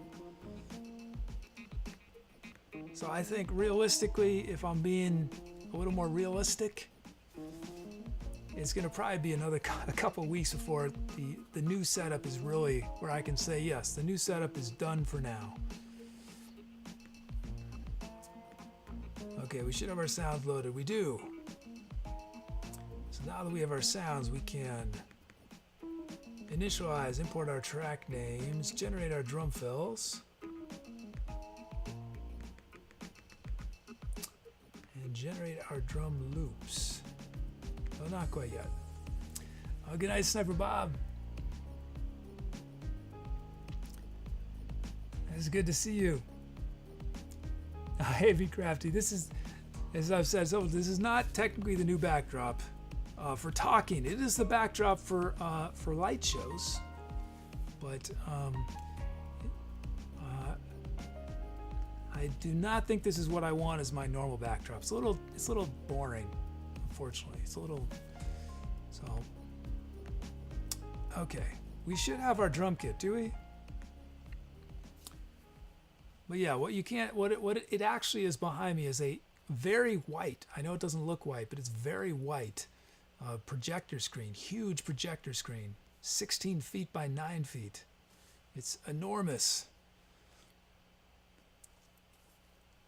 Speaker 1: So I think realistically, if I'm being a little more realistic, it's going to probably be a couple weeks before the new setup is really where I can say, yes, the new setup is done for now. Okay, we should have our sounds loaded. We do. So now that we have our sounds, we can initialize, import our track names, generate our drum fills, and generate our drum loops. Oh, not quite yet. Oh, good night, Sniper Bob. It's good to see you. Heavy Crafty. This is, as I've said, so this is not technically the new backdrop for talking. It is the backdrop for light shows, but I do not think this is what I want as my normal backdrop. It's a little boring. Unfortunately, it's a little, so, okay, we should have our drum kit, do we? But yeah, what it actually is behind me is a very white, I know it doesn't look white, but it's very white projector screen, huge projector screen, 16 feet by 9 feet. It's enormous.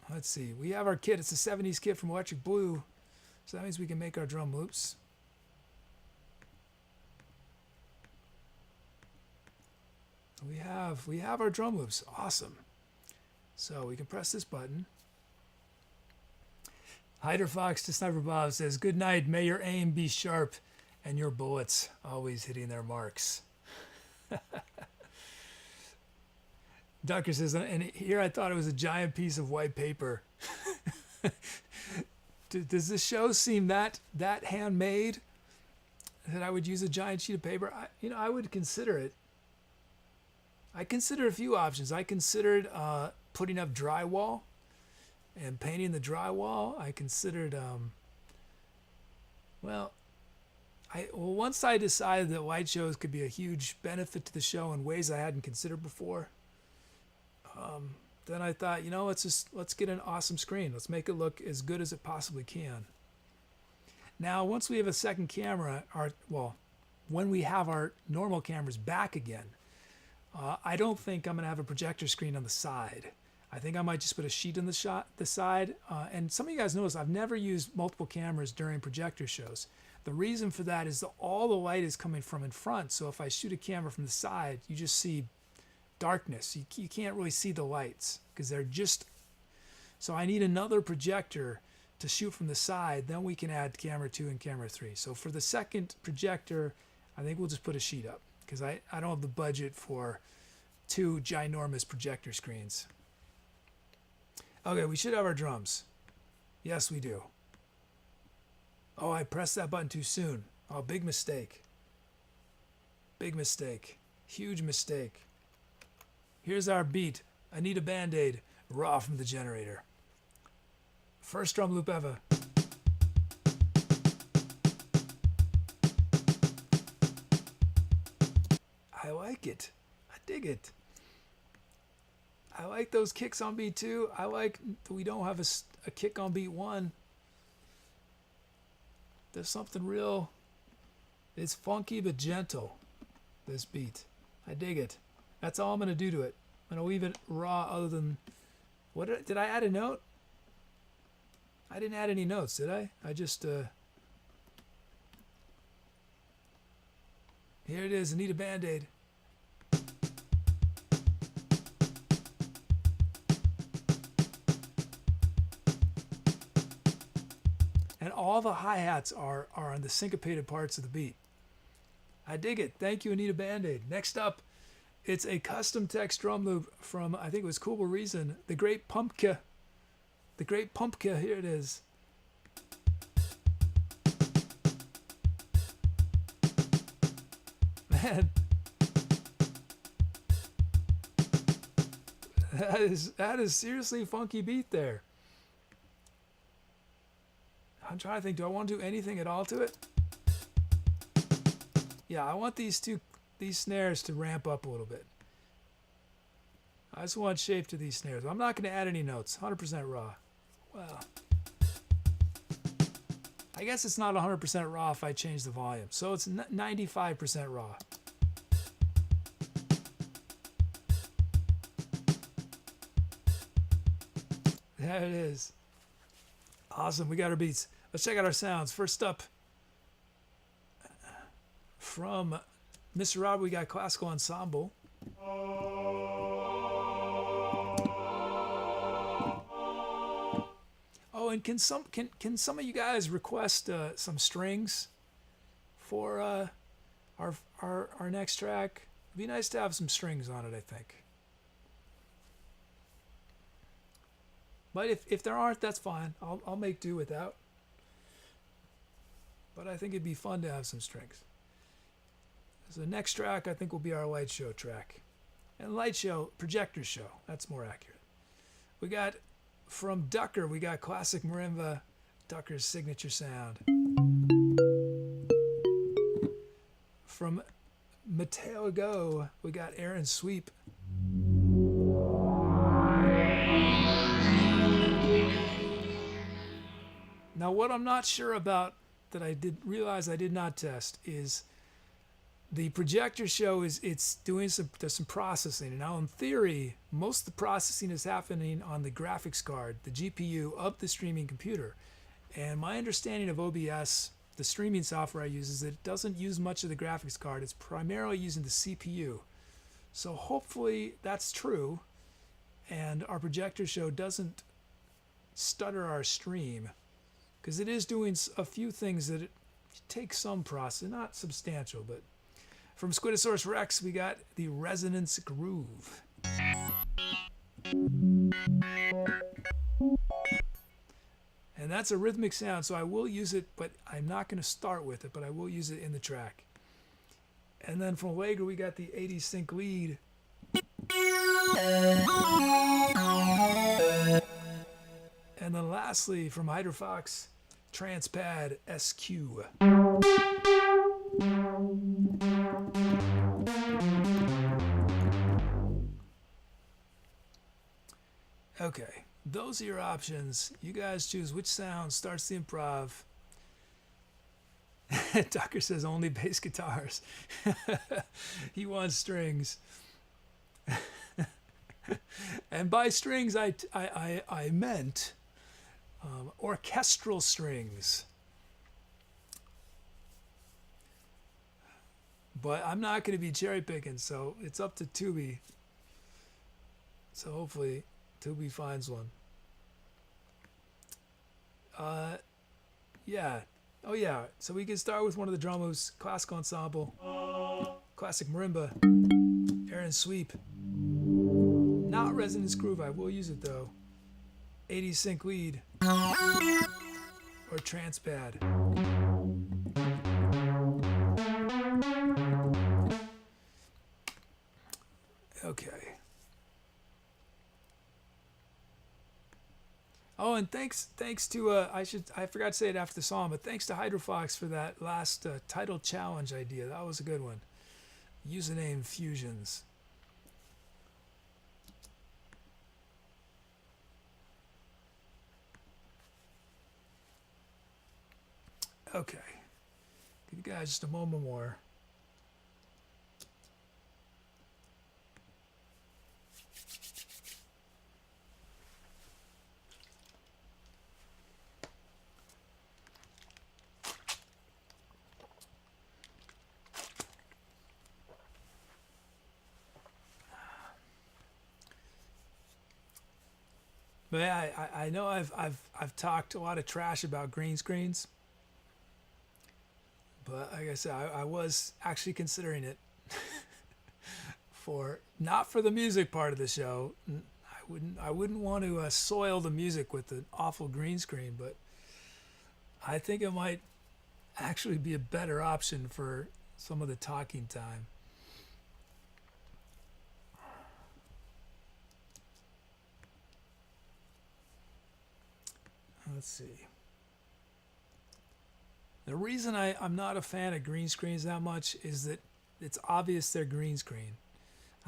Speaker 1: Let's see, we have our kit. It's a 70s kit from Electric Blue. So that means we can make our drum loops. We have our drum loops. Awesome. So we can press this button. Hyder Fox to Sniper Bob says, "Good night. May your aim be sharp and your bullets always hitting their marks." Ducker says, and here I thought it was a giant piece of white paper. Does this show seem that handmade that I would use a giant sheet of paper? I would consider it. I considered a few options. I considered putting up drywall and painting the drywall. I considered, once I decided that light shows could be a huge benefit to the show in ways I hadn't considered before, then I thought, let's get an awesome screen. Let's make it look as good as it possibly can. Now, once we have a second camera, when we have our normal cameras back again, I don't think I'm going to have a projector screen on the side. I think I might just put a sheet on the side. And some of you guys notice I've never used multiple cameras during projector shows. The reason for that is that all the light is coming from in front. So if I shoot a camera from the side, you just see darkness. You can't really see the lights because they're just, so I need another projector to shoot from the side. Then we can add camera 2 and camera 3. So for the second projector, I think we'll just put a sheet up because I don't have the budget for 2 ginormous projector screens. Okay, we should have our drums. Yes, we do. Oh, I pressed that button too soon. Oh, big mistake. Big mistake. Huge mistake. Here's our beat. I need a band-aid. Raw from the generator. First drum loop ever. I like it. I dig it. I like those kicks on beat 2. I like that we don't have a kick on beat 1. There's something real. It's funky but gentle, this beat. I dig it. That's all I'm going to do to it. I'm going to leave it raw other than... Did I add a note? I didn't add any notes, did I? I just... Here it is. I need a band-aid. And all the hi-hats are on the syncopated parts of the beat. I dig it. Thank you, Anita Band-Aid. Next up, it's a custom text drum loop from, I think it was Cool Reason, The Great Pumpkin. The Great Pumpkin, here it is. Man, that is seriously a funky beat there. I'm trying to think, do I want to do anything at all to it? Yeah, I want these snares to ramp up a little bit. I just want shape to these snares. I'm not going to add any notes. 100% raw. Well, I guess it's not 100% raw if I change the volume. So it's 95% raw. There it is. Awesome. We got our beats. Let's check out our sounds. First up, from Mr. Rob, we got Classical Ensemble. Oh, and can some of you guys request some strings for our next track? It'd be nice to have some strings on it, I think. But if there aren't, that's fine. I'll make do without. But I think it'd be fun to have some strings. So the next track I think will be our light show track. And light show, projector show. That's more accurate. We got from Ducker, we got classic marimba, Ducker's signature sound. From Mateo Go, we got Aaron Sweep. Now what I'm not sure about that I did realize I did not test is the projector show it's doing there's some processing. And now in theory, most of the processing is happening on the graphics card, the GPU of the streaming computer. And my understanding of OBS, the streaming software I use, is that it doesn't use much of the graphics card. It's primarily using the CPU. So hopefully that's true and our projector show doesn't stutter our stream, because it is doing a few things that it takes some process, not substantial. But from Squidosaurus Rex, we got the Resonance Groove. And that's a rhythmic sound, so I will use it, but I'm not going to start with it, but I will use it in the track. And then from Allegro, we got the 80s sync lead. And then lastly, from Hydrofox, Transpad SQ. Okay, those are your options. You guys choose which sound starts the improv. Tucker says only bass guitars. He wants strings. And by strings, I meant orchestral strings. But I'm not going to be cherry picking, so it's up to Tubi. So hopefully Tubi finds one. Yeah. Oh yeah. So we can start with one of the drum moves, classical ensemble, classic marimba, Aaron Sweep. Not Resonance Groove. I will use it though. 80s sync lead. or trance bad? Okay. Oh, and thanks to I forgot to say it after the song, but thanks to Hydrofox for that last title challenge idea. That was a good one. Username fusions. Okay. Give you guys just a moment more. But yeah, I know I've talked a lot of trash about green screens, but like I said, I was actually considering it for not for the music part of the show. I wouldn't want to soil the music with an awful green screen, but I think it might actually be a better option for some of the talking time. Let's see. The reason I'm not a fan of green screens that much is that it's obvious they're green screen.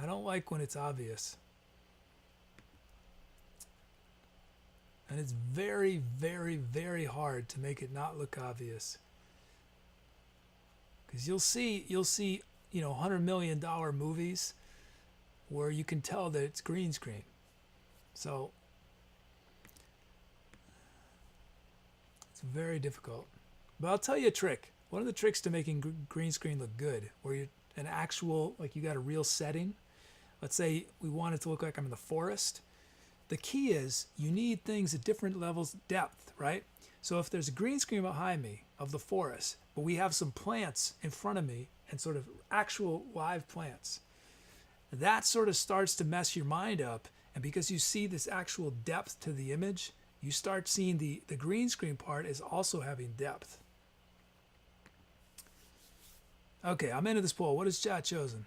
Speaker 1: I don't like when it's obvious. And it's very, very, very hard to make it not look obvious. Because you'll see, $100 million movies where you can tell that it's green screen. So it's very difficult. But I'll tell you a trick. One of the tricks to making green screen look good, where you an actual, like you got a real setting. Let's say we want it to look like I'm in the forest. The key is you need things at different levels of depth, right? So if there's a green screen behind me of the forest, but we have some plants in front of me and sort of actual live plants, that sort of starts to mess your mind up. And because you see this actual depth to the image, you start seeing the green screen part is also having depth. Okay, I'm into this poll. What has chat chosen?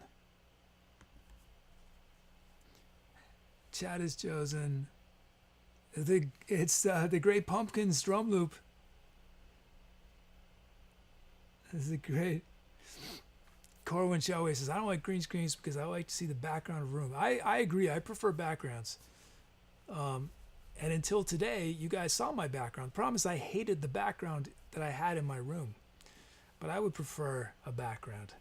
Speaker 1: Chat has chosen the Great Pumpkins drum loop. This is great. Corwin Shellway says, I don't like green screens because I like to see the background of room. I agree. I prefer backgrounds. And until today, you guys saw my background. Problem is I hated the background that I had in my room. But I would prefer a background.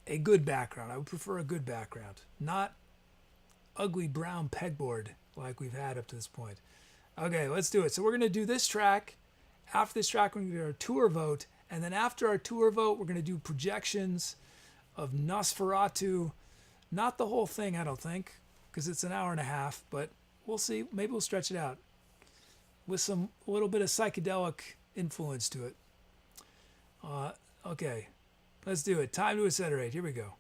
Speaker 1: A good background. I would prefer a good background. Not ugly brown pegboard like we've had up to this point. Okay, let's do it. So we're going to do this track. After this track, we're going to do our tour vote. And then after our tour vote, we're going to do projections of Nosferatu. Not the whole thing, I don't think, because it's an hour and a half. But we'll see. Maybe we'll stretch it out with a little bit of psychedelic influence to it. Okay, let's do it. Time to Etcetera. Here we go.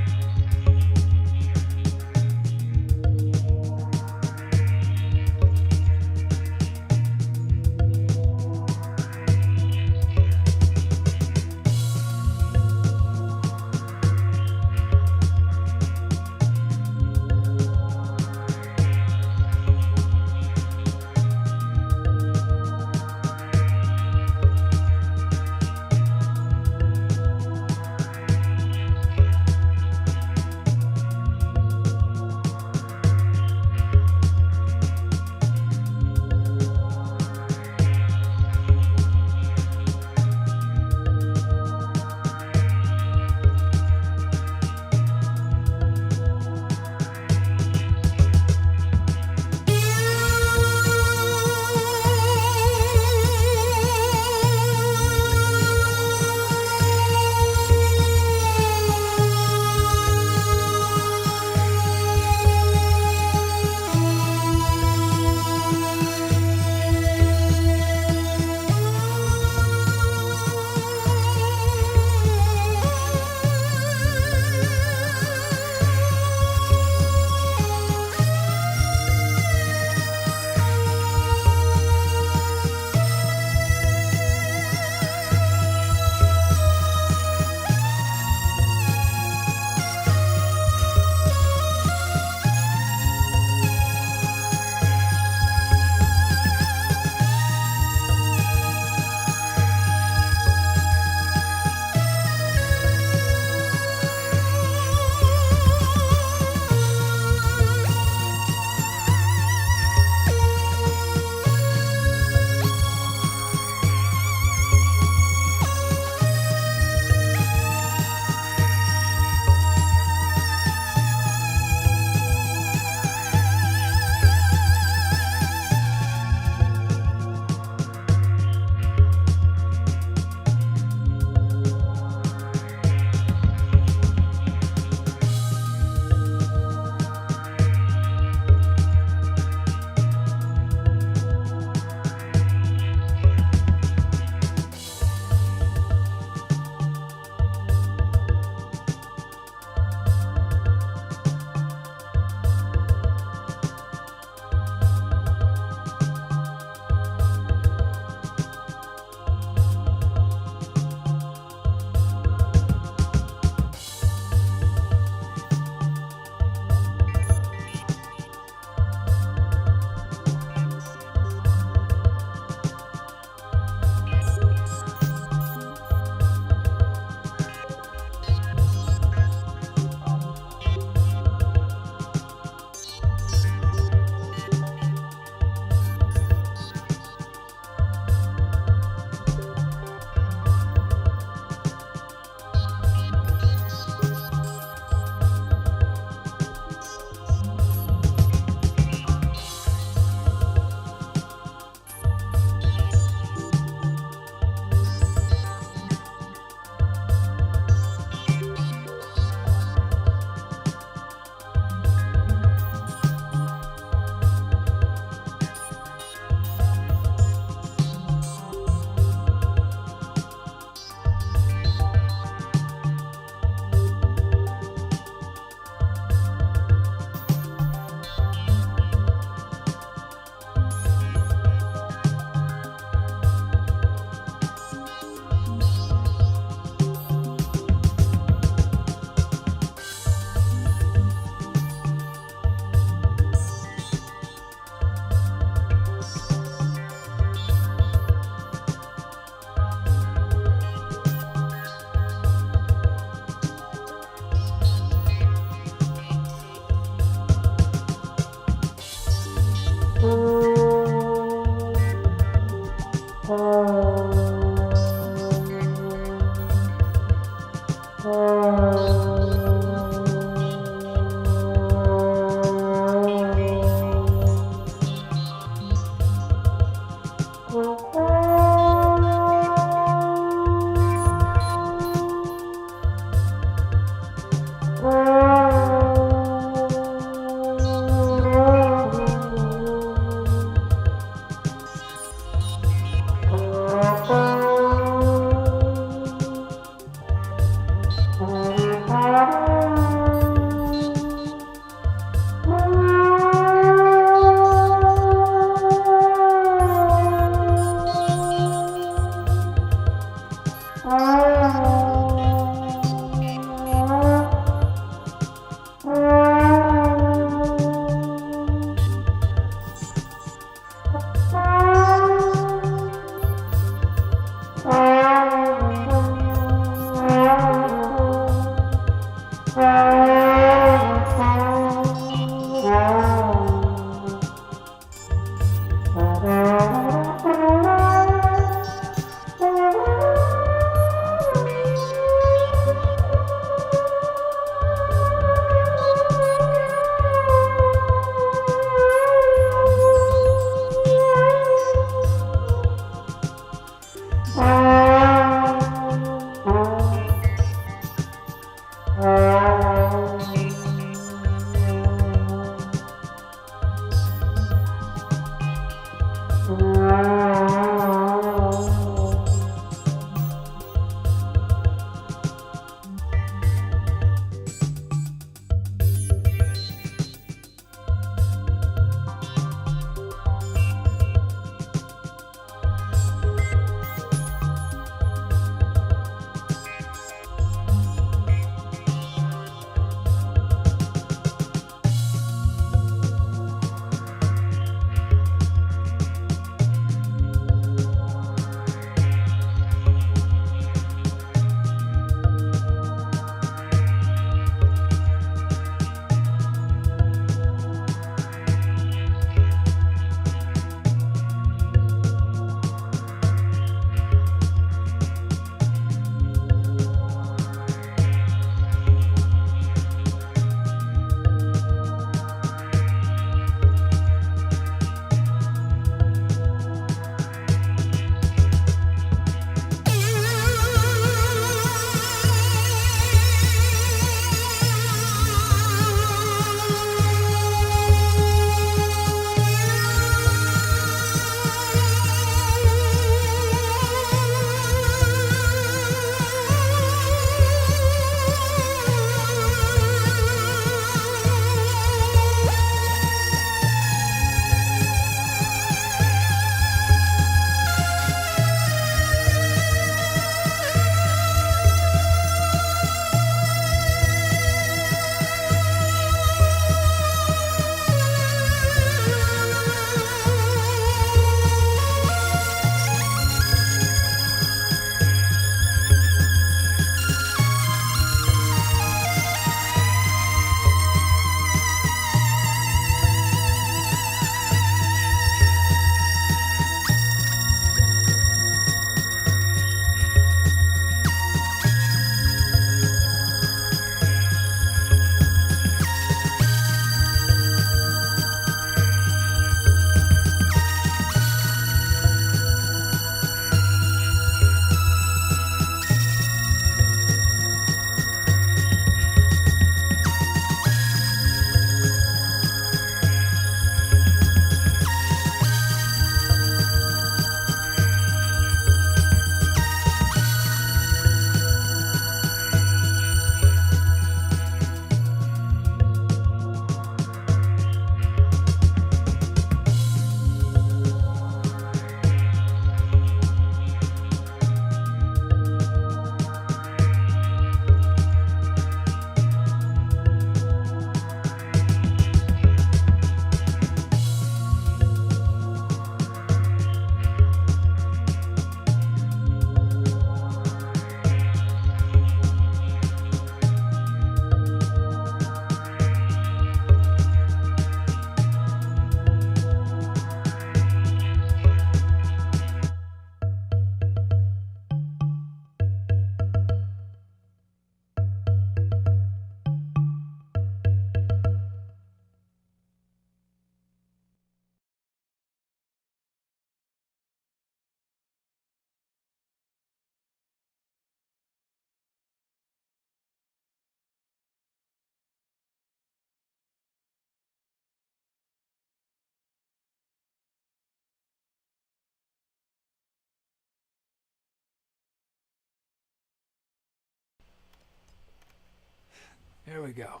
Speaker 1: There we go.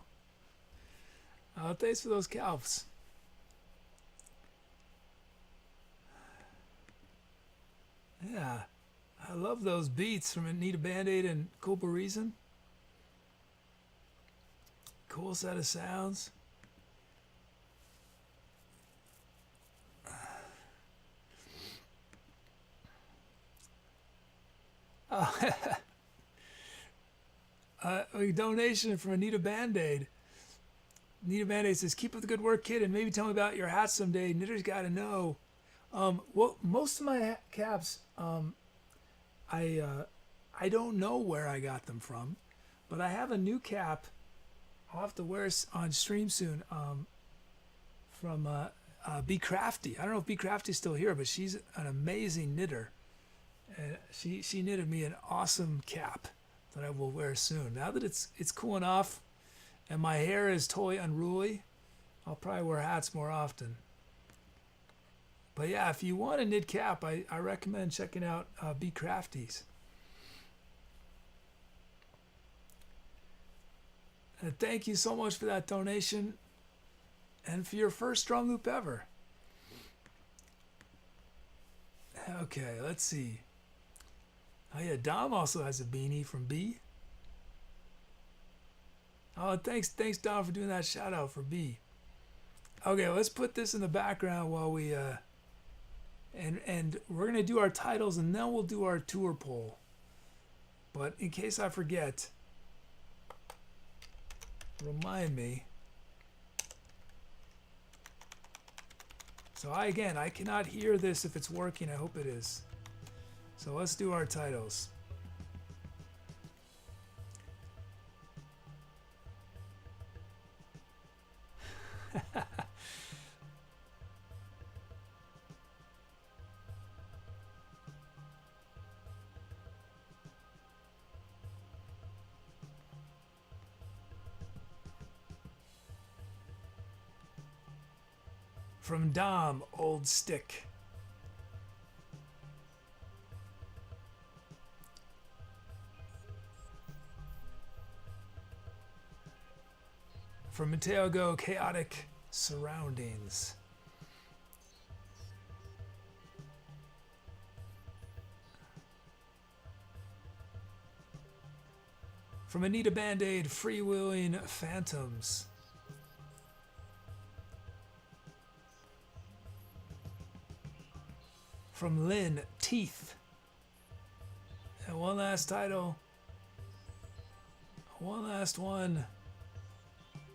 Speaker 1: Thanks for those calves. Yeah, I love those beats from Anita Band-Aid and Cool Reason. Cool set of sounds. A donation from Anita Band-Aid. Anita Band-Aid says, keep up the good work, kid, and maybe tell me about your hat someday. Knitters gotta know. Well, most of my caps, I don't know where I got them from, but I have a new cap I'll have to wear on stream soon from Be Crafty. I don't know if Be Crafty's still here, but she's an amazing knitter. And she knitted me an awesome cap that I will wear soon. Now that it's cooling off and my hair is totally unruly, I'll probably wear hats more often. But yeah, if you want a knit cap, I recommend checking out Be Crafty's. And thank you so much for that donation and for your first Strong Loop ever. Okay, let's see. Oh yeah, Dom also has a beanie from B. Oh, thanks Dom for doing that shout out for B. Okay, let's put this in the background while we and we're gonna do our titles and then we'll do our tour poll. But in case I forget, remind me. So I cannot hear this if it's working. I hope it is. So let's do our titles. From Dom, Old Stick. From Mateo Go, Chaotic Surroundings. From Anita Band-Aid, Freewheeling Phantoms. From Lynn, Teeth. And one last title. One last one.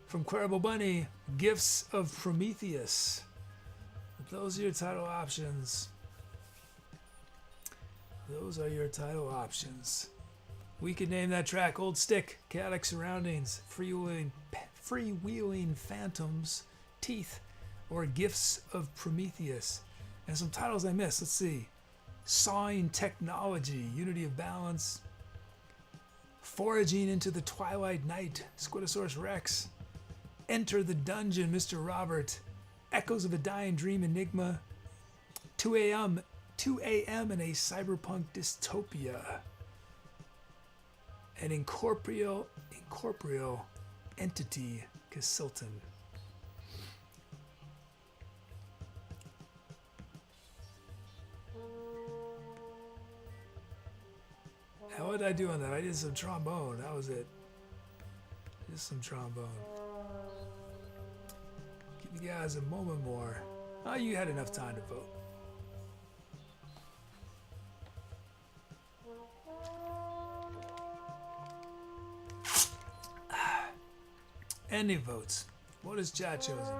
Speaker 1: From ClaraBowBunny, Gifts of Prometheus. Those are your title options. Those are your title options. We could name that track Old Stick, Chaotic Surroundings, Freewheeling Phantoms, Teeth, or Gifts of Prometheus. And some titles I missed. Let's see. Sawing Technology, Unity of Balance. Foraging into the Twilight Night, Squidosaurus Rex. Enter the Dungeon, Mr. Robert. Echoes of a Dying Dream, Enigma. 2 a.m. in a Cyberpunk Dystopia. An incorporeal entity, Casilton. What did I do on that? I did some trombone. That was it. Just some trombone. Give you guys a moment more. Oh, you had enough time to vote. Any votes? What has chat chosen?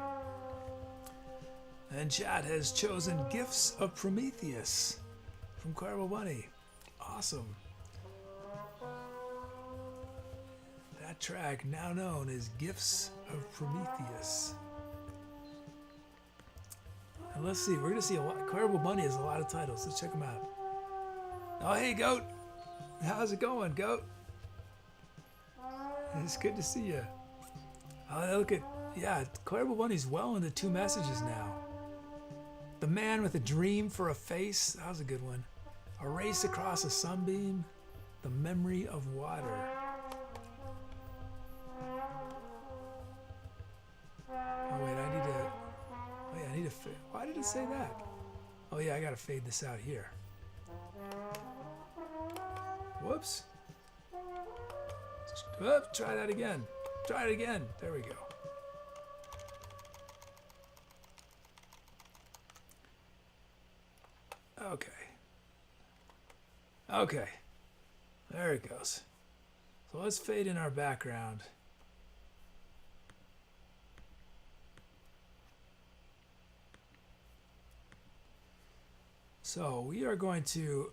Speaker 1: And chat has chosen Gifts of Prometheus from ClaraBowBunny. Awesome. That track, now known as Gifts of Prometheus. And let's see, we're gonna see a lot. ClaraBowBunny has a lot of titles. Let's check them out. Oh, hey, Goat. How's it going, Goat? It's good to see you. Oh, look at, yeah, ClaraBowBunny's well into 2 messages now. The Man with a Dream for a Face. That was a good one. A Race Across a Sunbeam. The Memory of Water. fade. Why did it say that? Oh yeah, I gotta fade this out here. Whoops. Whoop, try that again. Try it again. There we go. Okay. Okay. There it goes. So let's fade in our background. So we are going to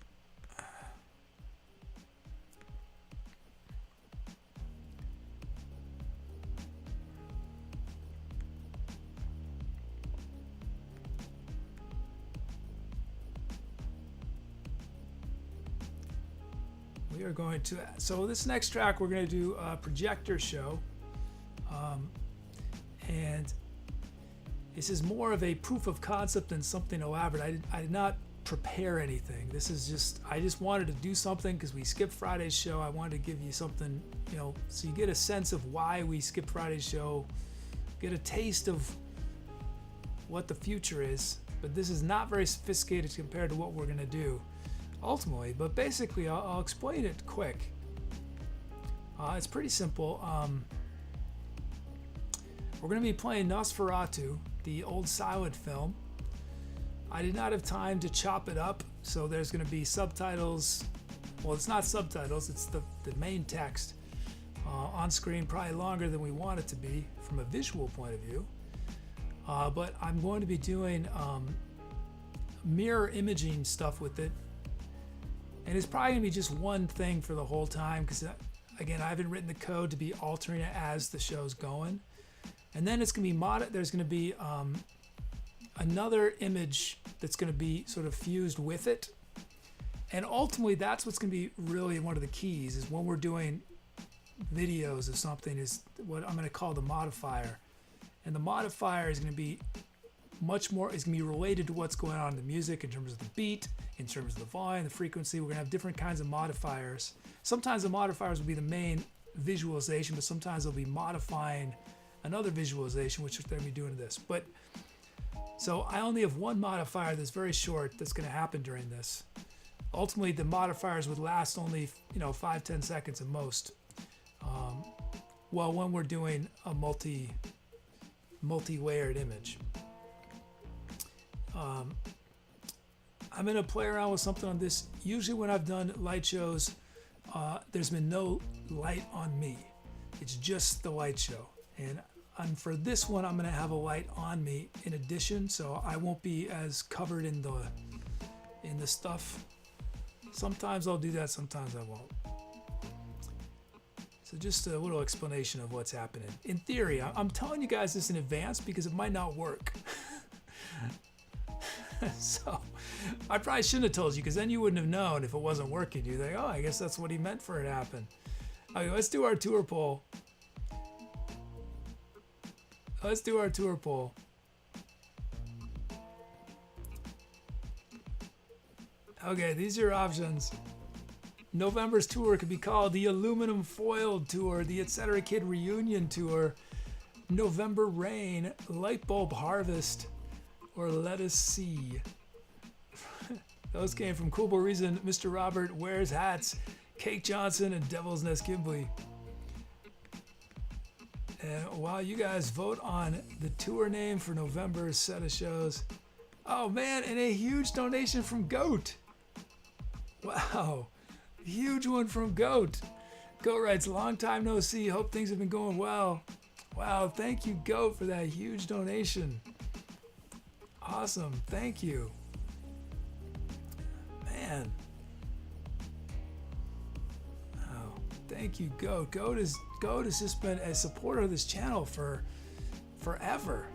Speaker 1: so this next track we're going to do a projector show, and this is more of a proof of concept than something elaborate. I did not prepare anything. This is just, I just wanted to do something because we skipped Friday's show. I wanted to give you something, you know, so you get a sense of why we skipped Friday's show, get a taste of what the future is. But this is not very sophisticated compared to what we're going to do ultimately, but basically I'll explain it quick. It's pretty simple. We're going to be playing Nosferatu, the old silent film. I did not have time to chop it up, so there's going to be subtitles. Well, it's not subtitles, it's the main text on screen, probably longer than we want it to be from a visual point of view. But I'm going to be doing mirror imaging stuff with it. And it's probably going to be just one thing for the whole time because, again, I haven't written the code to be altering it as the show's going. And then it's going to be there's going to be another image that's going to be sort of fused with it. And ultimately, that's what's going to be really one of the keys is when we're doing videos of something is what I'm going to call the modifier. And the modifier is going to be much more, is going to be related to what's going on in the music in terms of the beat, in terms of the volume, the frequency. We're going to have different kinds of modifiers. Sometimes the modifiers will be the main visualization, but sometimes they'll be modifying another visualization, which they're going to be doing this. But so I only have one modifier that's very short that's going to happen during this. Ultimately, the modifiers would last only, 5-10 seconds at most. Well, when we're doing a multi-layered image. I'm going to play around with something on this. Usually when I've done light shows, there's been no light on me. It's just the light show. And for this one, I'm going to have a light on me in addition, so I won't be as covered in the stuff. Sometimes I'll do that, sometimes I won't. So just a little explanation of what's happening. In theory, I'm telling you guys this in advance because it might not work. So I probably shouldn't have told you because then you wouldn't have known if it wasn't working. You'd think, oh, I guess that's what he meant for it to happen. Okay, let's do our tour poll. Let's do our tour poll. Okay, these are your options. November's tour could be called the Aluminum Foil Tour, the Etcetera Kid Reunion Tour, November Rain, Lightbulb Harvest, or Let Us See. Those came from Cool Reason, Mr. Robert Wears Hats, Cake Johnson, and DevilsNestKimblee. And while you guys vote on the tour name for November's set of shows, oh man, and a huge donation from Goat. Wow, huge one from Goat. Goat writes, long time no see, hope things have been going well. Wow, thank you Goat for that huge donation. Awesome, thank you. Man. Oh, thank you, Goat. Goat has just been a supporter of this channel for forever.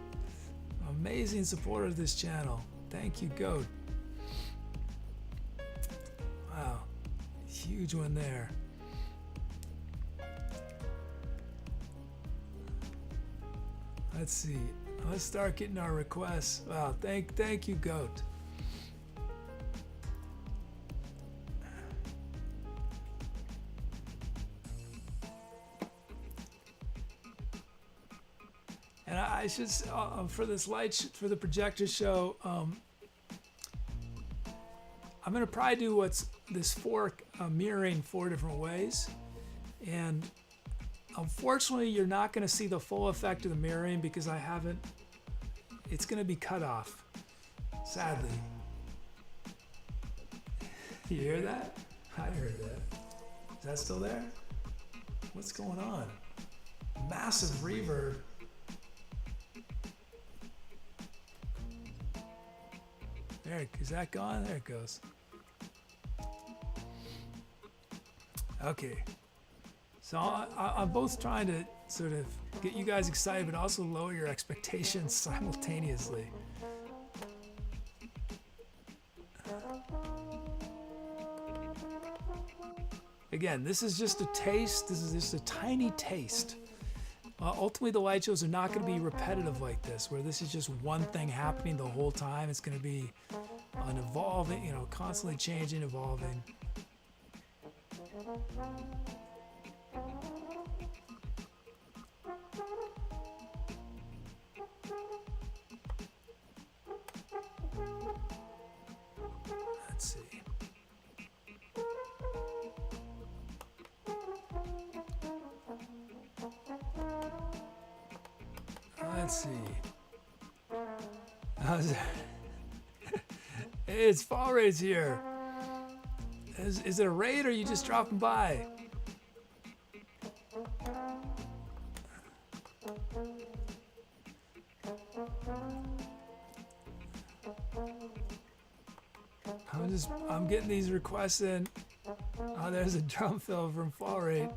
Speaker 1: Amazing supporter of this channel. Thank you, Goat. Wow, huge one there. Let's see. Let's start getting our requests. Wow, thank you, Goat. And I should for this for the projector show, I'm gonna probably do this mirroring 4 different ways, and unfortunately you're not gonna see the full effect of the mirroring because I haven't. It's gonna be cut off, sadly. You hear that? I heard that. Is that still there? What's going on? Massive reverb. There, is that gone? There it goes. Okay. So I'm both trying to sort of get you guys excited, but also lower your expectations simultaneously. Again, this is just a taste. This is just a tiny taste. Ultimately, the light shows are not going to be repetitive like this, where this is just one thing happening the whole time. It's going to be an evolving, constantly changing, evolving. Let's see. Let's see. Hey, it's Fall Raid's here. Is it a raid or are you just dropping by? I'm getting these requests in. Oh, there's a drum fill from Fall Raid.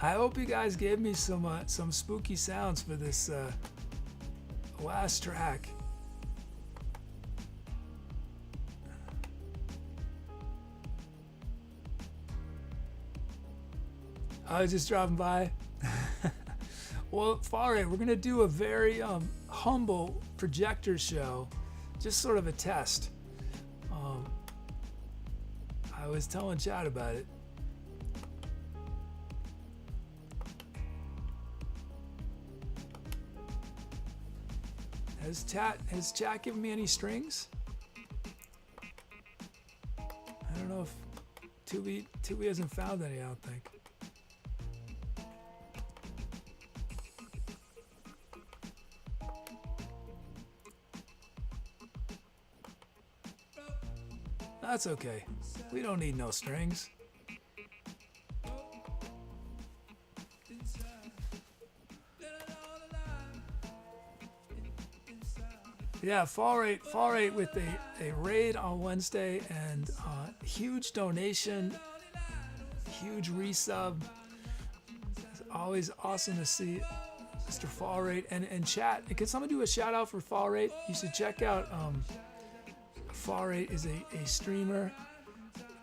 Speaker 1: I hope you guys gave me some spooky sounds for this last track. I was just dropping by. Well, Fall Raid, we're gonna do a very humble projector show, just sort of a test. I was telling Chad about it. Has chat given me any strings? I don't know if Tubi hasn't found any, I don't think. That's okay. We don't need no strings. Yeah, Fall Raid with a raid on Wednesday and huge donation, huge resub. It's always awesome to see Mr. Fall Raid and chat. Can someone do a shout out for Fall Raid? You should check out Fall Raid is a streamer,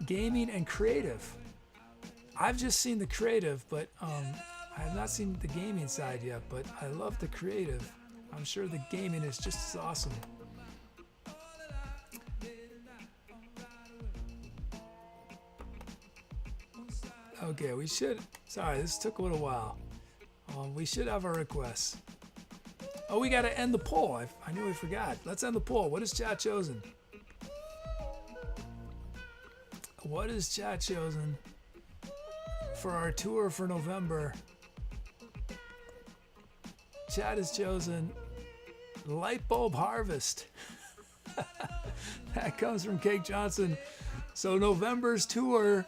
Speaker 1: gaming and creative. I've just seen the creative, but I have not seen the gaming side yet, but I love the creative. I'm sure the gaming is just as awesome. Okay, we should. Sorry, this took a little while. We should have our requests. Oh, we got to end the poll. I knew we forgot. Let's end the poll. What has chat chosen? What is chat chosen for our tour for November? Chat has chosen Light Bulb Harvest. That comes from Cake Johnson. So November's tour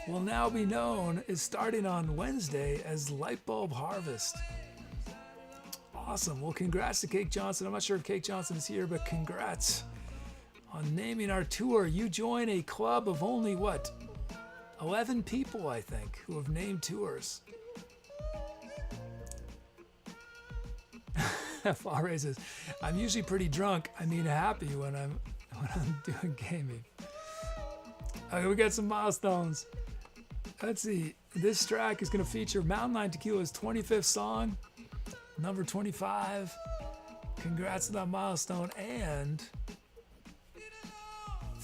Speaker 1: will now be known as starting on Wednesday as Light Bulb Harvest. Awesome. Well, congrats to Cake Johnson. I'm not sure if Cake Johnson is here, but congrats on naming our tour. You join a club of only, 11 people, I think, who have named tours. Fall Raid says, I'm usually pretty drunk. I mean happy when I'm doing gaming. Okay, we got some milestones. Let's see. This track is going to feature MountainLionTequila's 25th song, number 25. Congrats on that milestone. And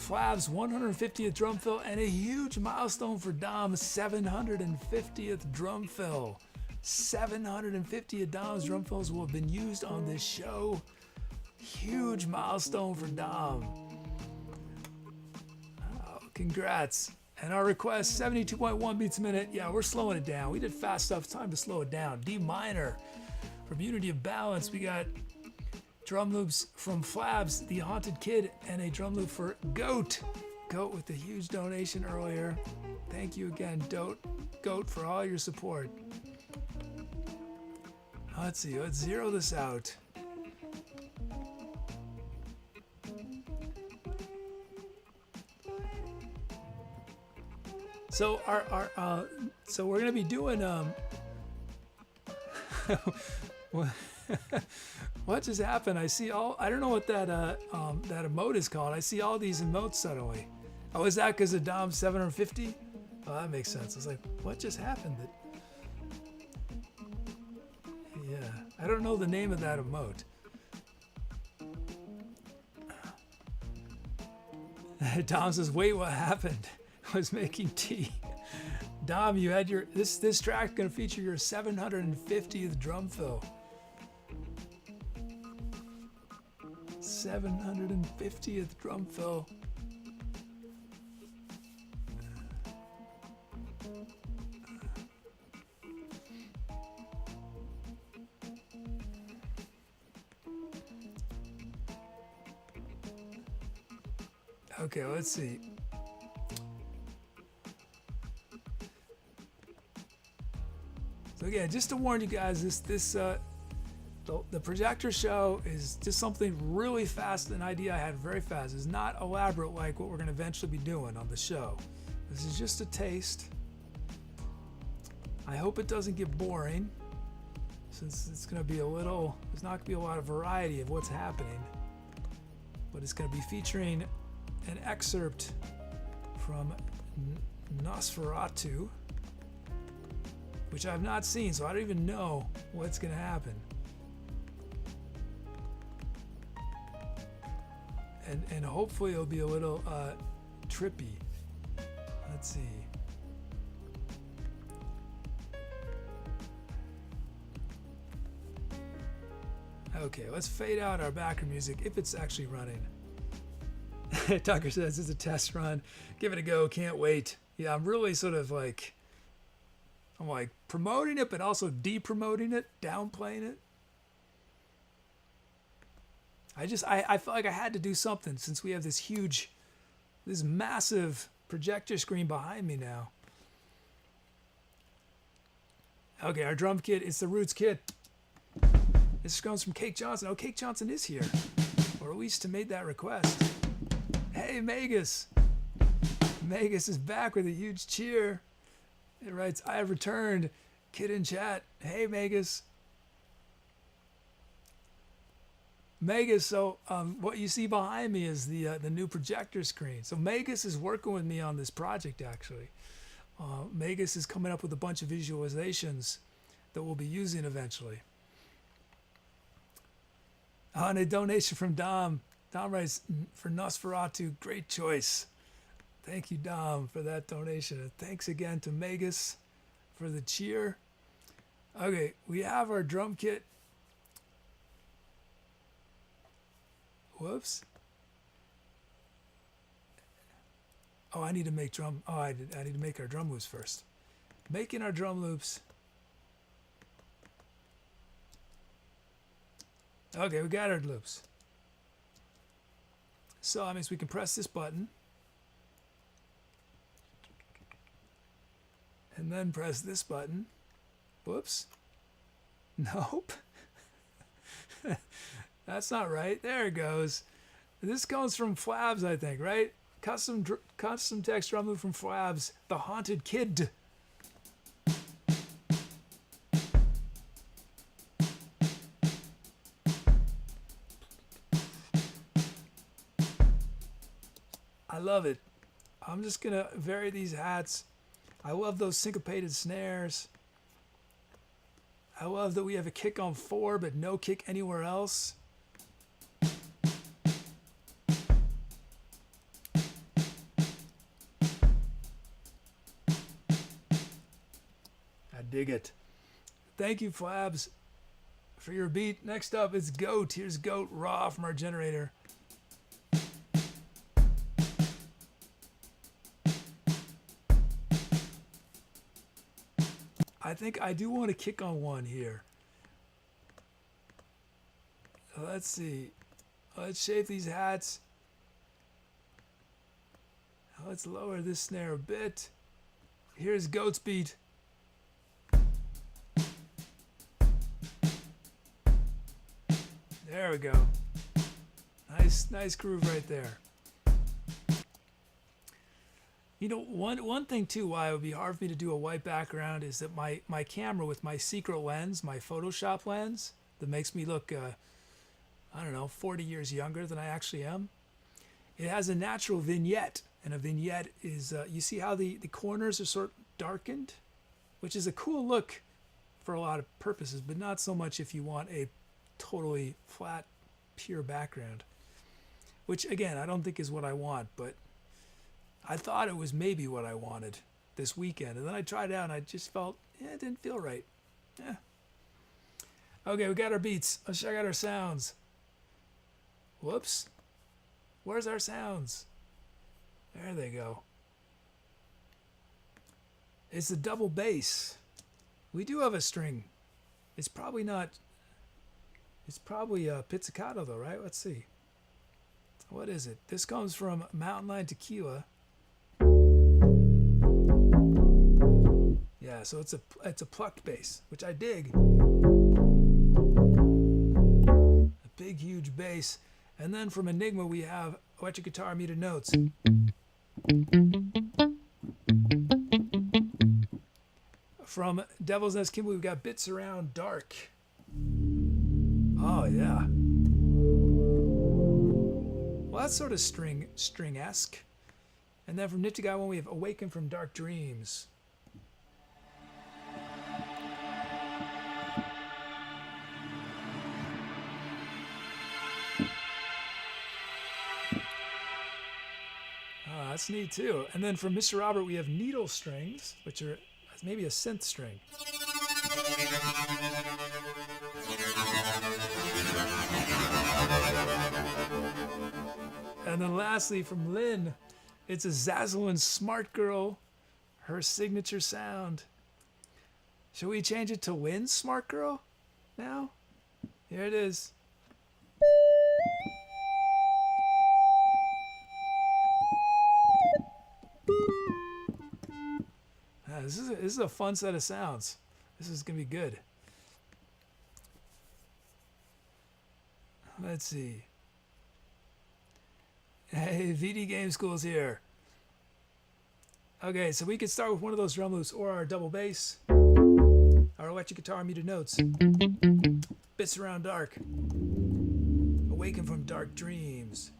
Speaker 1: Flav's 150th drum fill, and a huge milestone for Dom's 750th drum fill. 750 of Dom's drum fills will have been used on this show. Huge milestone for Dom. Oh, congrats. And our request, 72.1 beats a minute. Yeah, we're slowing it down. We did fast stuff. It's time to slow it down. D minor. From Unity of Balance, we got drum loops from Flabs, The Haunted Kid, and a drum loop for Goat. Goat with the huge donation earlier. Thank you again, Goat, for all your support. Let's see, let's zero this out. So so we're gonna be doing what just happened? I see I don't know what that emote is called. I see all these emotes suddenly. Oh, is that because of Dom 750? Oh, that makes sense. I was like, what just happened? Yeah, I don't know the name of that emote. Dom says, wait, what happened? I was making tea. Dom, you had this track gonna feature your 750th drum fill. 750th drum fill. Okay, let's see. So again, just to warn you guys, the projector show is just something really fast, an idea I had very fast. It's not elaborate like what we're going to eventually be doing on the show. This is just a taste. I hope it doesn't get boring, since it's going to be there's not going to be a lot of variety of what's happening, but it's going to be featuring an excerpt from Nosferatu, which I've not seen, so I don't even know what's going to happen. And hopefully it'll be a little trippy. Let's see. Okay, let's fade out our background music if it's actually running. Tucker says it's a test run. Give it a go. Can't wait. Yeah, I'm really sort of like, I'm like promoting it, but also de-promoting it, downplaying it. I felt like I had to do something since we have this massive projector screen behind me now. Okay, our drum kit, it's the Roots kit. This comes from Cake Johnson. Oh, Cake Johnson is here, or at least made that request. Hey, Magus. Magus is back with a huge cheer. It writes, I have returned. Kid in chat. Hey, Magus. Magus, so what you see behind me is the new projector screen. So Magus is working with me on this project, actually. Magus is coming up with a bunch of visualizations that we'll be using eventually. And a donation from Dom. Dom writes, for Nosferatu, great choice. Thank you, Dom, for that donation. And thanks again to Magus for the cheer. Okay, we have our drum kit. Whoops. Oh, I need to make I need to make our drum loops first. Making our drum loops. Okay, we got our loops. So that means we can press this button. And then press this button. Whoops. Nope. That's not right. There it goes. This comes from Flabs, I think, right? Custom text drum loop from Flabs. The Haunted Kid. I love it. I'm just going to vary these hats. I love those syncopated snares. I love that we have a kick on 4, but no kick anywhere else. dig it. Thank you, Flabs, for your beat. Next up is Goat. Here's Goat Raw from our generator. I think I do want to kick on one here. Let's see. Let's shape these hats. Let's lower this snare a bit. Here's Goat's beat. There we go. Nice groove right there. You know, one thing too why it would be hard for me to do a white background is that my camera with my secret lens, my Photoshop lens, that makes me look, I don't know, 40 years younger than I actually am. It has a natural vignette, and a vignette is, you see how the corners are sort of darkened, which is a cool look for a lot of purposes, but not so much if you want a totally flat, pure background, which again, I don't think is what I want, but I thought it was maybe what I wanted this weekend, and then I tried it out and I just felt, it didn't feel right. Yeah. Okay, we got our beats. Let's check out our sounds. Whoops. Where's our sounds? There they go. It's the double bass. We do have a string. It's probably not, it's probably a pizzicato though, right? Let's see. What is it? This comes from MountainLionTequila. Yeah, so it's a plucked bass, which I dig. A big, huge bass. And then from Enigma, we have electric guitar muted notes. From DevilsNestKimblee, we've got bits around dark. Oh, yeah. Well, that's sort of string-esque. And then from Nifty Guy One, we have Awaken from Dark Dreams. Oh, that's neat too. And then from Mr. Robert, we have needle strings, which are maybe a synth string. And then lastly, from Lynn, it's a Zazzlin Smart Girl, her signature sound. Should we change it to Lynn's Smart Girl now? Here it is. This is a fun set of sounds. This is going to be good. Let's see. Hey, VD Game School's here. Okay, so we could start with one of those drum loops or our double bass, our electric guitar muted notes, bits around dark, awaken from dark dreams,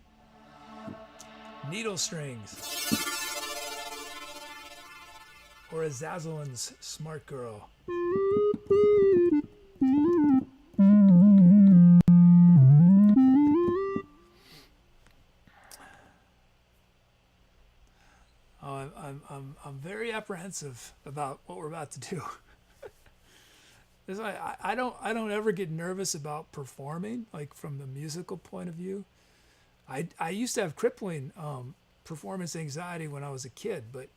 Speaker 1: needle strings, or a Zazzalin's Smart Girl. Oh, I'm very apprehensive about what we're about to do. I don't ever get nervous about performing, like from the musical point of view. I used to have crippling performance anxiety when I was a kid, but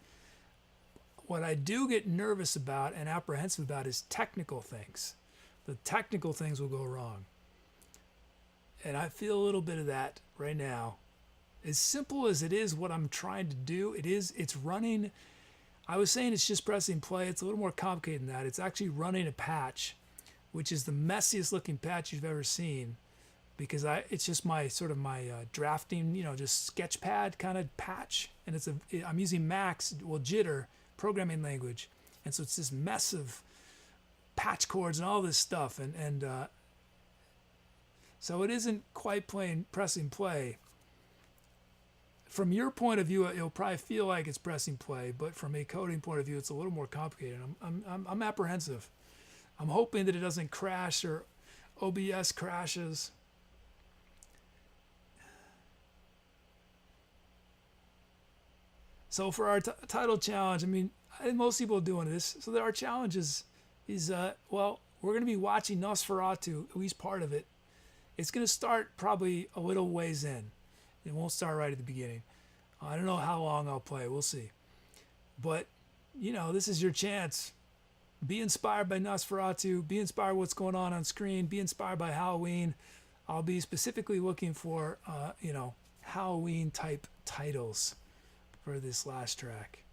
Speaker 1: what I do get nervous about and apprehensive about is technical things. The technical things will go wrong. And I feel a little bit of that right now. As simple as it is what I'm trying to do, it's running. I was saying it's just pressing play. It's a little more complicated than that. It's actually running a patch, which is the messiest looking patch you've ever seen, because it's just my drafting, just sketch pad kind of patch. And I'm using Max, Jitter programming language, and so it's this mess of patch chords and all this stuff, and so it isn't quite pressing play. From your point of view, it'll probably feel like it's pressing play, but from a coding point of view, it's a little more complicated. I'm apprehensive. I'm hoping that it doesn't crash or OBS crashes. So for our title challenge, I mean, most people are doing this. So there are challenges is, well, we're going to be watching Nosferatu, at least part of it. It's going to start probably a little ways in. It won't start right at the beginning. I don't know how long I'll play. We'll see. But, you know, this is your chance. Be inspired by Nosferatu. Be inspired by what's going on screen. Be inspired by Halloween. I'll be specifically looking for, you know, Halloween type titles for this last track.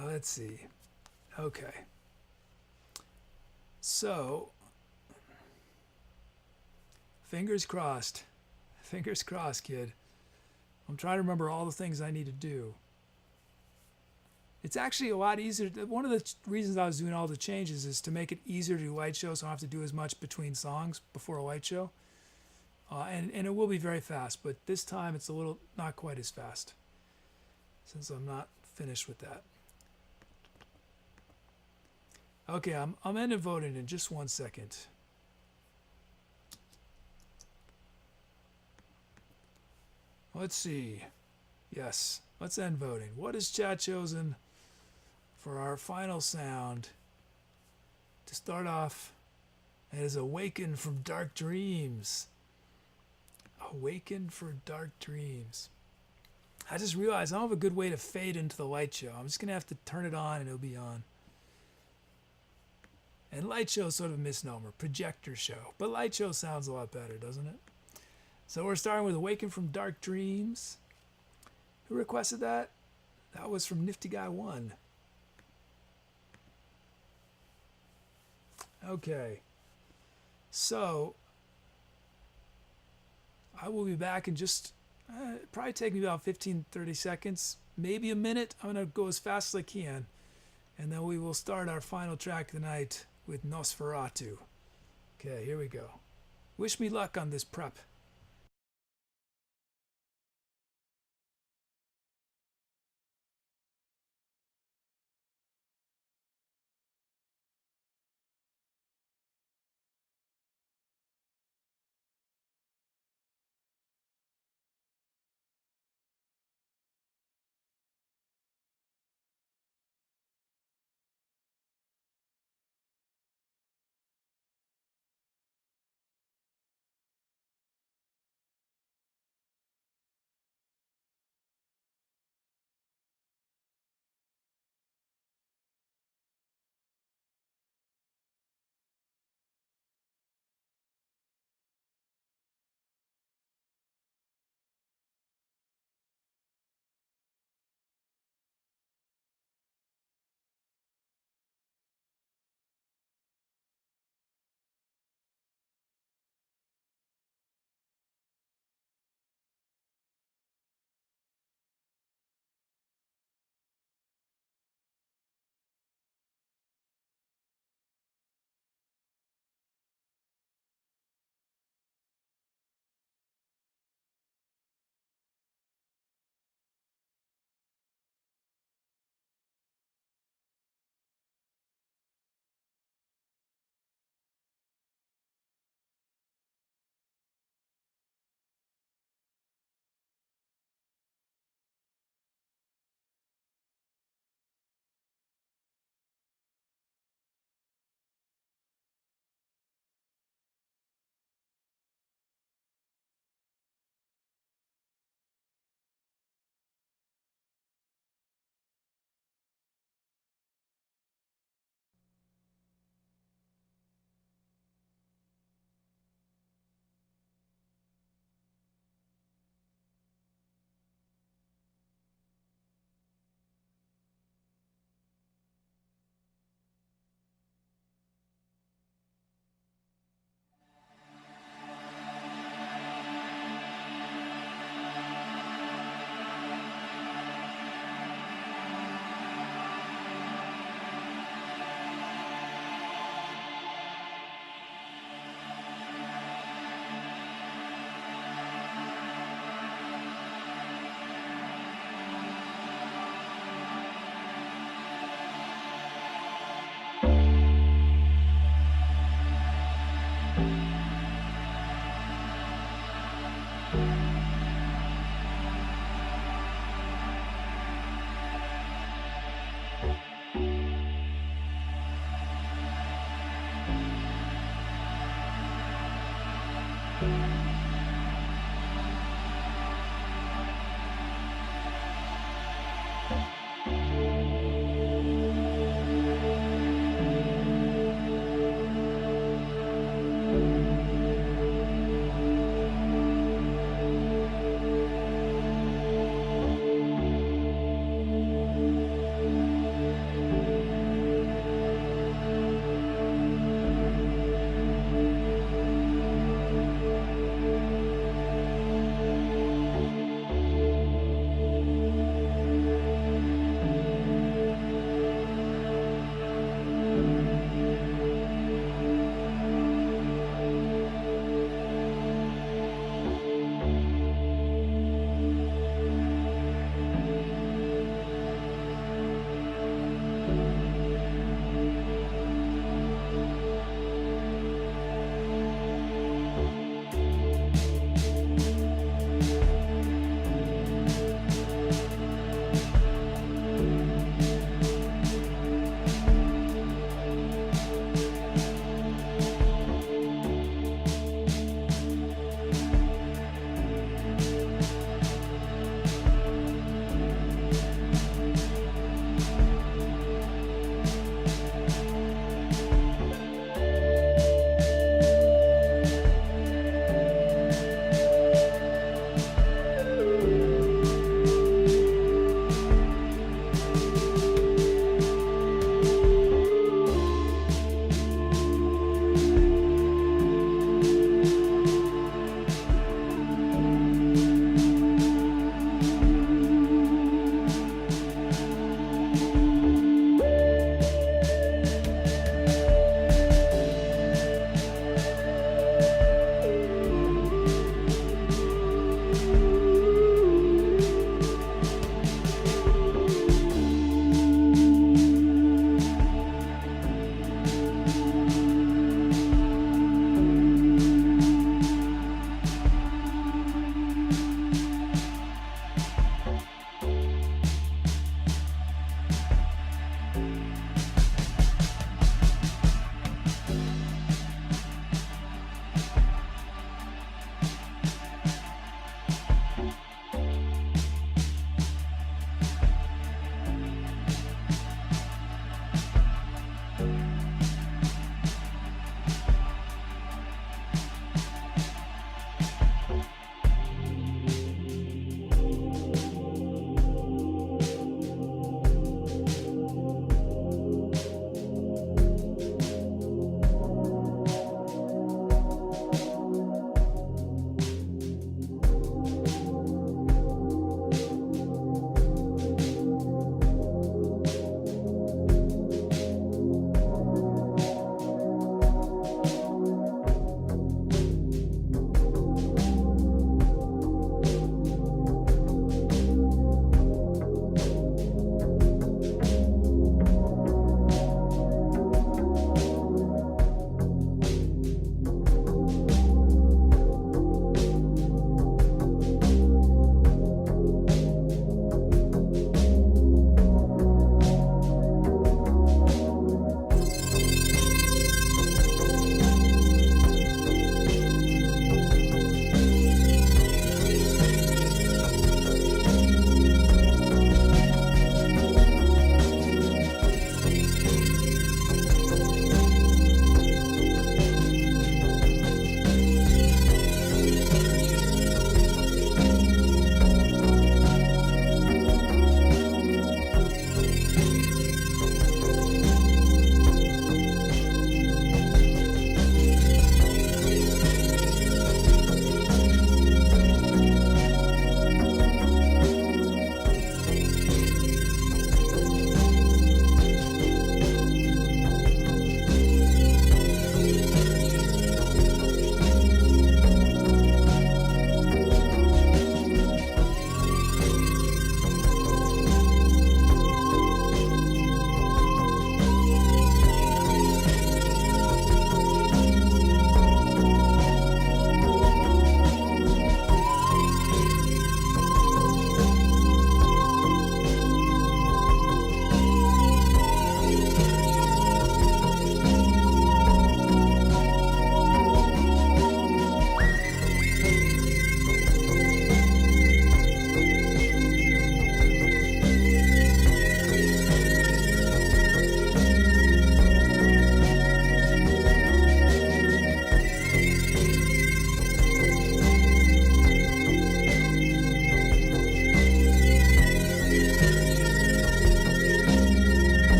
Speaker 1: Let's see. Okay. So, fingers crossed. Fingers crossed, kid. I'm trying to remember all the things I need to do. It's actually a lot easier. One of the reasons I was doing all the changes is to make it easier to do light shows, so I don't have to do as much between songs before a light show. And it will be very fast, but this time it's a little not quite as fast since I'm not finished with that. Okay, I'm ending voting in just 1 second. Let's see. Yes, let's end voting. What has chat chosen for our final sound? To start off, it is Awaken from Dark Dreams. Awaken for Dark Dreams. I just realized I don't have a good way to fade into the light show. I'm just going to have to turn it on and it'll be on. And light show is sort of a misnomer. Projector show. But light show sounds a lot better, doesn't it? So we're starting with Awaken from Dark Dreams. Who requested that? That was from Nifty Guy 1. Okay. So, I will be back in just, probably take me about 15-30 seconds. Maybe a minute. I'm going to go as fast as I can. And then we will start our final track tonight with Nosferatu. Okay, here we go. Wish me luck on this prep.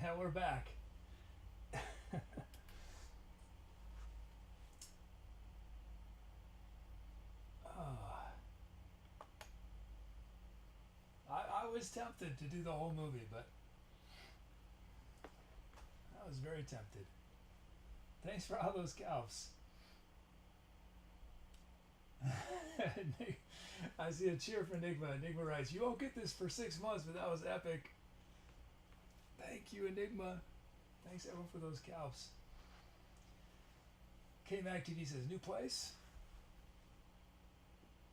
Speaker 1: Yeah, we're back. I was tempted to do the whole movie, but I was very tempted. Thanks for all those calves. I see a cheer for Enigma. Enigma writes, "You won't get this for 6 months, but that was epic." Thank you, Enigma. Thanks everyone for those calves. K-Mac TV says, "New place?"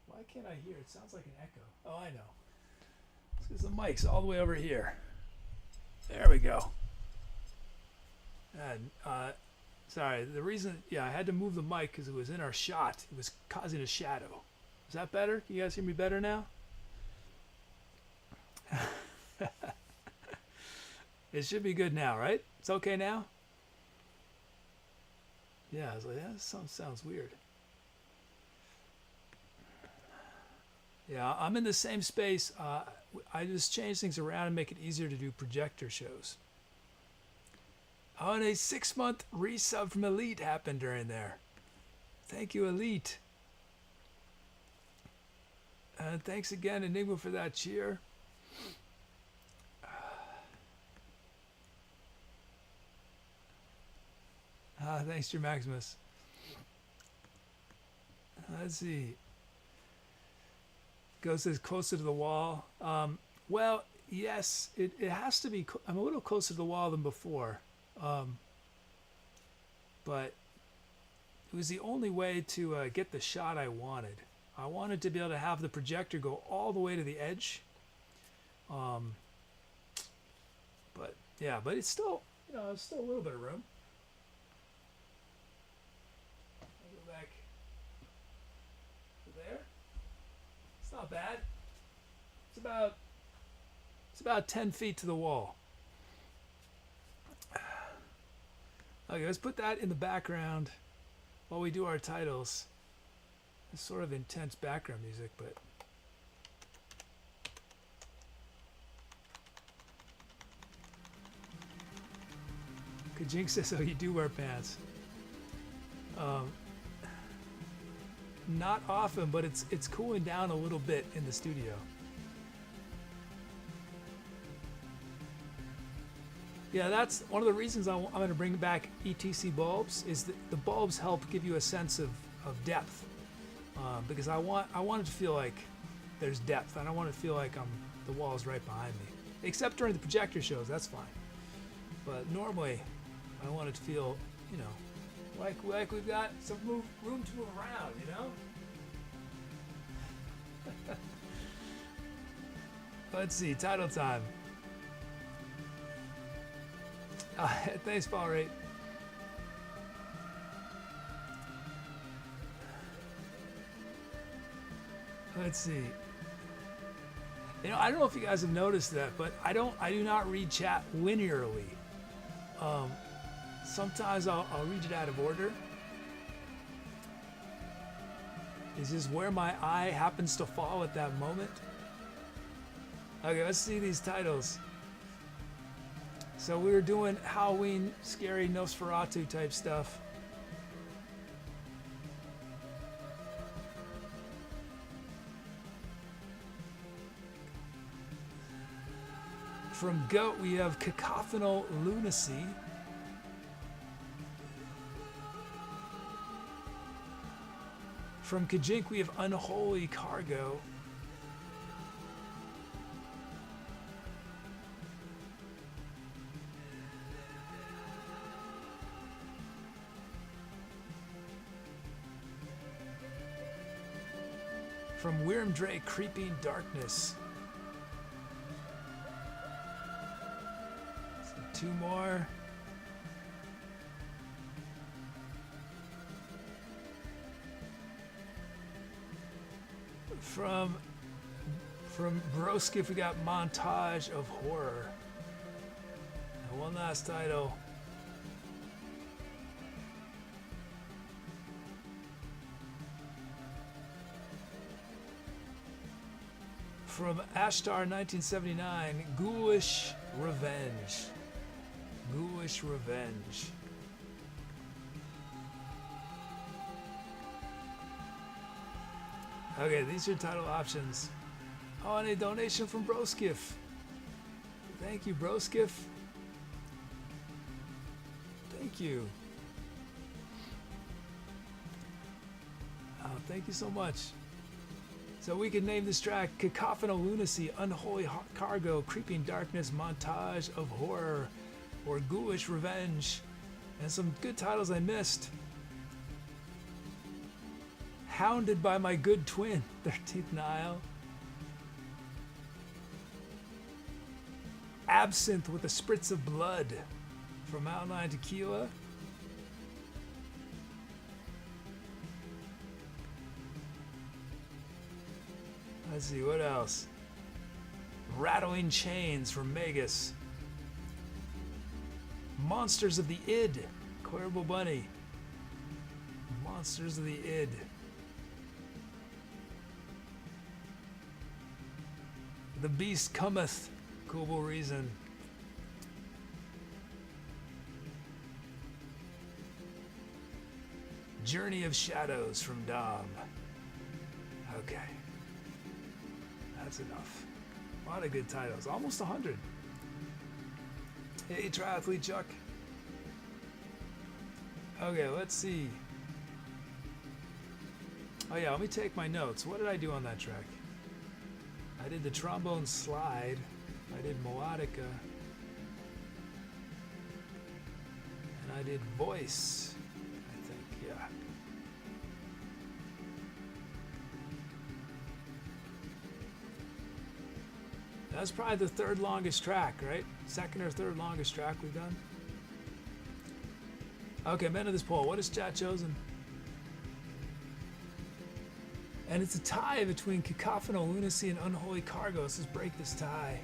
Speaker 1: Why can't I hear? It sounds like an echo. Oh, I know. It's because the mic's all the way over here. There we go. And, sorry, the reason, I had to move the mic because it was in our shot. It was causing a shadow. Is that better? Can you guys hear me better now? It should be good now, right? It's okay now? Yeah, I was like, that sounds weird. Yeah, I'm in the same space. I just change things around and make it easier to do projector shows. Oh, and a 6-month resub from Elite happened during there. Thank you, Elite. And thanks again, Enigma, for that cheer. Thanks, Dear Maximus. Let's see. Ghost says closer to the wall. Well, yes, it has to be. I'm a little closer to the wall than before. But it was the only way to get the shot I wanted. I wanted to be able to have the projector go all the way to the edge. But yeah, but it's still, it's still a little bit of room. I'll go back to there. It's not bad. It's about 10 feet to the wall. Okay, let's put that in the background while we do our titles. It's sort of intense background music, but Kajink says, "Oh, you do wear pants." Not often, but it's cooling down a little bit in the studio. Yeah, that's one of the reasons I'm going to bring back ETC bulbs. Is that the bulbs help give you a sense of depth, because I want it to feel like there's depth. I don't want it to feel like the wall's right behind me. Except during the projector shows, that's fine. But normally, I want it to feel, like we've got some room to move around, Let's see, title time. Thanks, Paul Ray. Let's see. I don't know if you guys have noticed that, but I do not read chat linearly. Sometimes I'll read it out of order. It's just where my eye happens to fall at that moment. Okay, let's see these titles. So we were doing Halloween, scary Nosferatu type stuff. From Goat, we have Cacophonal Lunacy. From Kajink, we have Unholy Cargo. From Wyrm Dre, Creeping Darkness. So 2 more. From Broskif, we got Montage of Horror. And one last title. From Ashtar 1979, Ghoulish Revenge. Ghoulish Revenge. Okay, these are title options. Oh, and a donation from Broskiff. Thank you, Broskiff. Thank you. Oh, thank you so much. So we can name this track Cacophonal Lunacy, Unholy Cargo, Creeping Darkness, Montage of Horror, or Ghoulish Revenge. And some good titles I missed. Hounded by My Good Twin, 13th Nile. Absinthe with a Spritz of Blood from MountainLionTequila. Let's see, what else? Rattling Chains from Magus. Monsters of the Id, ClaraBowBunny. Monsters of the Id. The Beast Cometh, Cool Reason. Journey of Shadows from Dom. Okay. That's enough. A lot of good titles. Almost 100. Hey, Triathlete Chuck. Okay, let's see. Oh yeah, let me take my notes. What did I do on that track? I did the trombone slide. I did melodica. And I did voice, I think, yeah. That's probably the third longest track, right? Second or third longest track we've done. Okay, men of this poll, what has chat chosen? And it's a tie between Cacophonal Lunacy and Unholy Cargo. Let's just break this tie.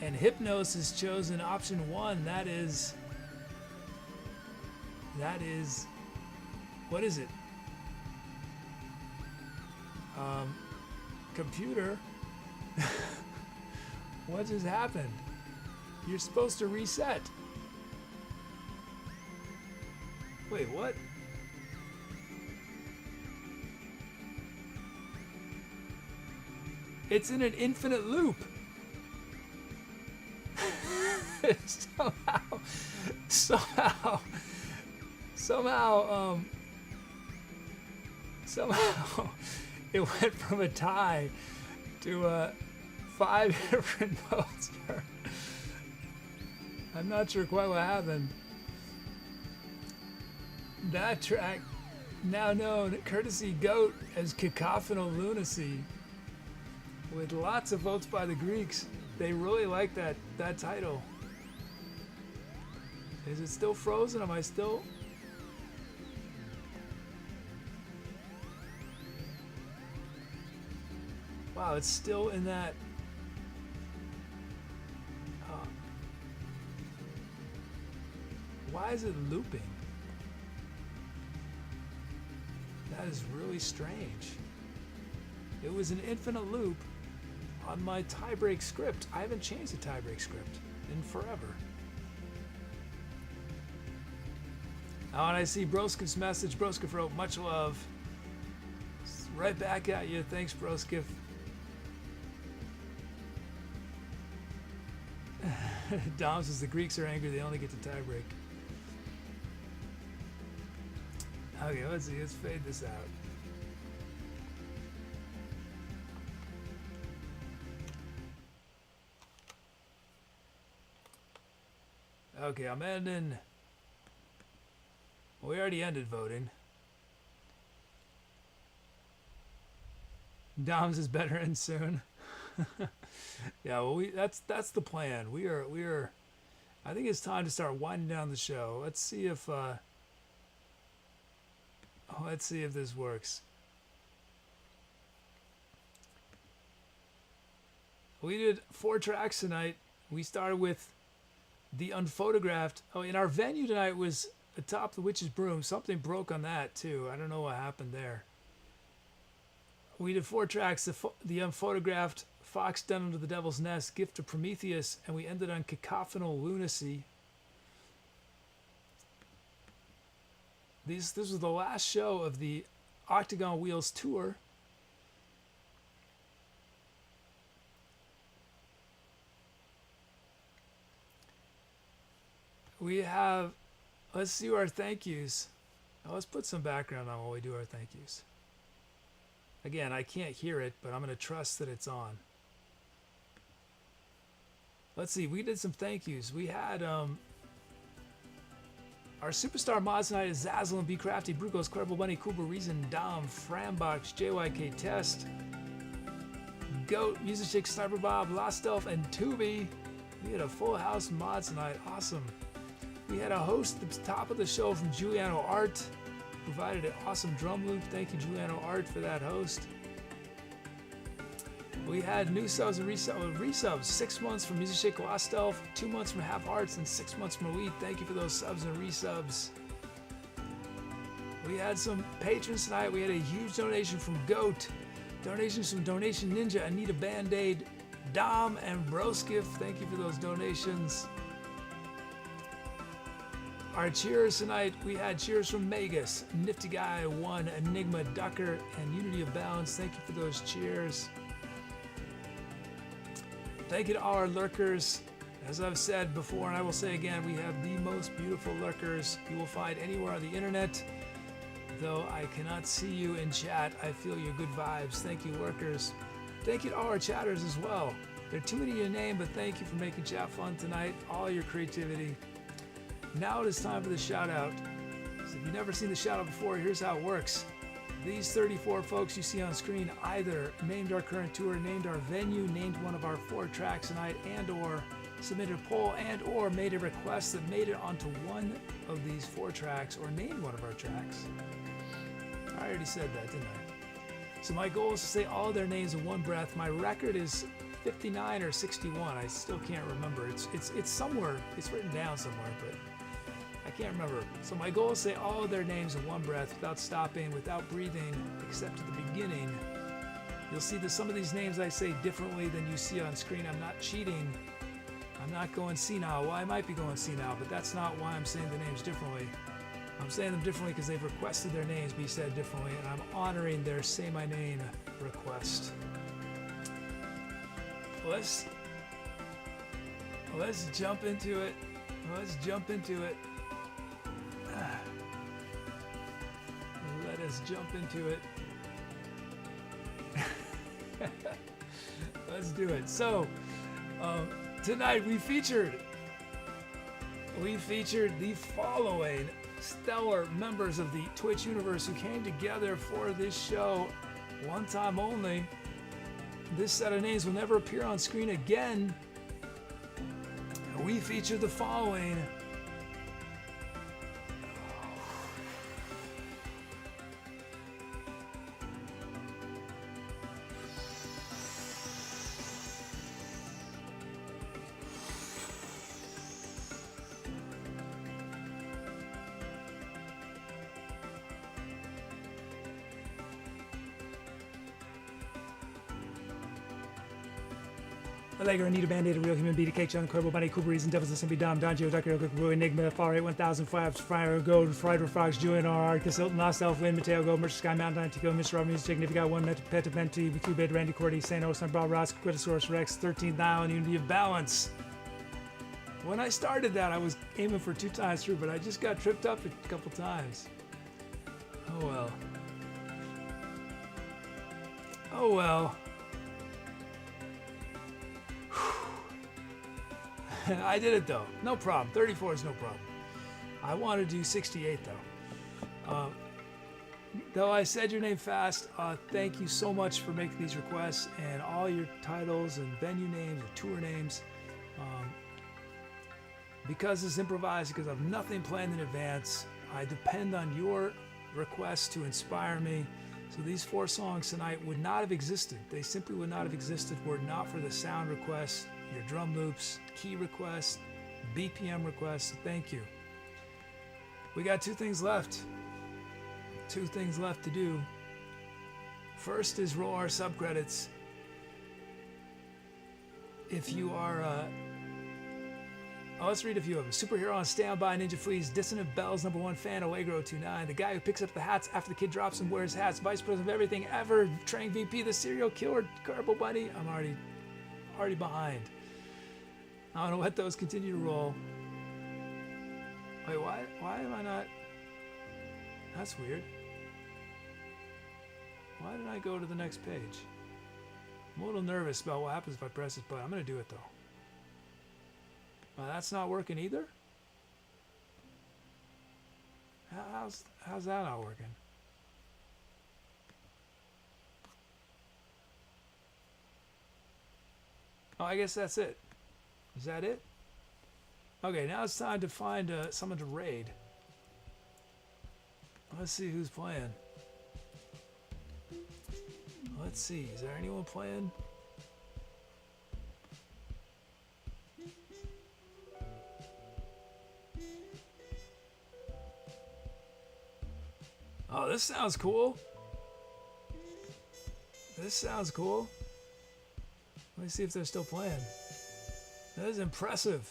Speaker 1: And Hypnos has chosen option 1. That is, what is it? Computer. What just happened? You're supposed to reset. Wait, what? It's in an infinite loop. somehow it went from a tie to 5 different votes. I'm not sure quite what happened. That track, now known courtesy GOAT as Cacophonal Lunacy, with lots of votes by the Greeks. They really like that title. Is it still frozen? Am I still? Wow, it's still in that. Why is it looping? That is really strange. It was an infinite loop on my tiebreak script. I haven't changed the tiebreak script in forever. Oh, and I see Broskiff's message. Broskiff wrote, much love. Right back at you. Thanks, Broskiff. Dom says the Greeks are angry. They only get to tiebreak. Okay, let's see. Let's fade this out. Okay, I'm ending. We already ended voting. Dom's is better end soon. Yeah, well, that's the plan. We are. I think it's time to start winding down the show. Let's see if this works. We did 4 tracks tonight. We started with the Unphotographed. Oh, in our venue tonight was Atop the Witch's Broom. Something broke on that too. I don't know what happened there. We did 4 tracks. The Unphotographed, Fox Down Under the Devil's Nest, Gift to Prometheus, and we ended on Cacophonal Lunacy. This was the last show of the Octagon Wheels tour. We have, let's do our thank yous. Now let's put some background on while we do our thank yous. Again, I can't hear it, but I'm going to trust that it's on. Let's see, we did some thank yous. We had our superstar mods tonight is Zazzle and B Crafty, Brugos, ClaraBowBunny, Kuba, Reason, Dom, Frambox, JYK Test, Goat, Music Chick, Sniper Bob, Lost Elf, and Tubi. We had a full house mod tonight. Awesome. We had a host at the top of the show from Giuliano Art. Provided an awesome drum loop. Thank you, Giuliano Art, for that host. We had new subs and resubs. 6 months from Music Shake Lost Elf, 2 months from Half Hearts, and 6 months from Elite. Thank you for those subs and resubs. We had some patrons tonight. We had a huge donation from Goat. Donations from Donation Ninja, Anita Band-Aid, Dom, and Broskiff. Thank you for those donations. Our cheers tonight, we had cheers from Magus, Nifty Guy 1, Enigma, Ducker, and Unity of Balance. Thank you for those cheers. Thank you to all our lurkers. As I've said before, and I will say again, we have the most beautiful lurkers you will find anywhere on the internet. Though I cannot see you in chat, I feel your good vibes. Thank you, lurkers. Thank you to all our chatters as well. There are too many to name, but thank you for making chat fun tonight. All your creativity. Now it is time for the shout out. So if you've never seen the shout out before, here's how it works. These 34 folks you see on screen either named our current tour, named our venue, named one of our 4 tracks tonight, and or submitted a poll, and or made a request that made it onto one of these 4 tracks or named one of our tracks. I already said that, didn't I? So my goal is to say all their names in one breath. My record is 59 or 61. I still can't remember. It's somewhere. It's written down somewhere, but I can't remember. So my goal is to say all of their names in one breath without stopping, without breathing, except at the beginning. You'll see that some of these names I say differently than you see on screen. I'm not cheating. I'm not going senile. Well, I might be going senile, but that's not why I'm saying the names differently. I'm saying them differently because they've requested their names be said differently, and I'm honoring their Say My Name request. Let's jump into it. Let's jump into it. Let us jump into it. Let's do it. So, tonight we featured the following stellar members of the Twitch universe who came together for this show one time only. This set of names will never appear on screen again. We featured the following. Allegra, Anita Band-Aid, a real human being, Cake, John, ClaraBowBunny, Cooper, Reason, DevilsNestKimblee, Dom, Donjio, Ducker, Blue, Enigma, Far 8, 1000, Flaps, Fire, Gold, Fried with Frogs, Julian, R, Hilton, Lost Elf, Win, Mateo, Gold, Merchant Sky, MountainLionTequila, Mr. Rob, Music, Chick, Got One, Pet, Venti, Cubid, Randy, Cordy, St. Osman, Bob, Ross, Quitosaurus, Rex, 13th Nile, and Unity of Balance. When I started that, I was aiming for 2 times through, but I just got tripped up a couple times. Oh well. Oh well. I did it though, no problem. 34 is no problem. I want to do 68 though. Though I said your name fast, thank you so much for making these requests and all your titles and venue names and tour names. Because it's improvised, because I have nothing planned in advance, I depend on your requests to inspire me. So these 4 songs tonight would not have existed. They simply would not have existed were it not for the sound requests, your drum loops, key requests, BPM requests. Thank you. We got 2 things left. 2 things left to do. First is roll our subcredits. if you are, let's read a few of them. Superhero on Standby, Ninja Fleas, Dissonant Bells, #1 fan, Allegro29, the guy who picks up the hats after the kid drops and wears hats, Vice President of everything ever, Trang VP, the serial killer, ClaraBowBunny. I'm already behind. I don't know what those continue to roll. Wait, why am I not? That's weird. Why did I go to the next page? I'm a little nervous about what happens if I press this button. I'm going to do it though. That's not working either? How's that not working? Oh, I guess that's it. Is that it? Okay, now it's time to find someone to raid. Let's see who's playing. Let's see, is there anyone playing? Oh, this sounds cool. This sounds cool. Let me see if they're still playing. That is impressive.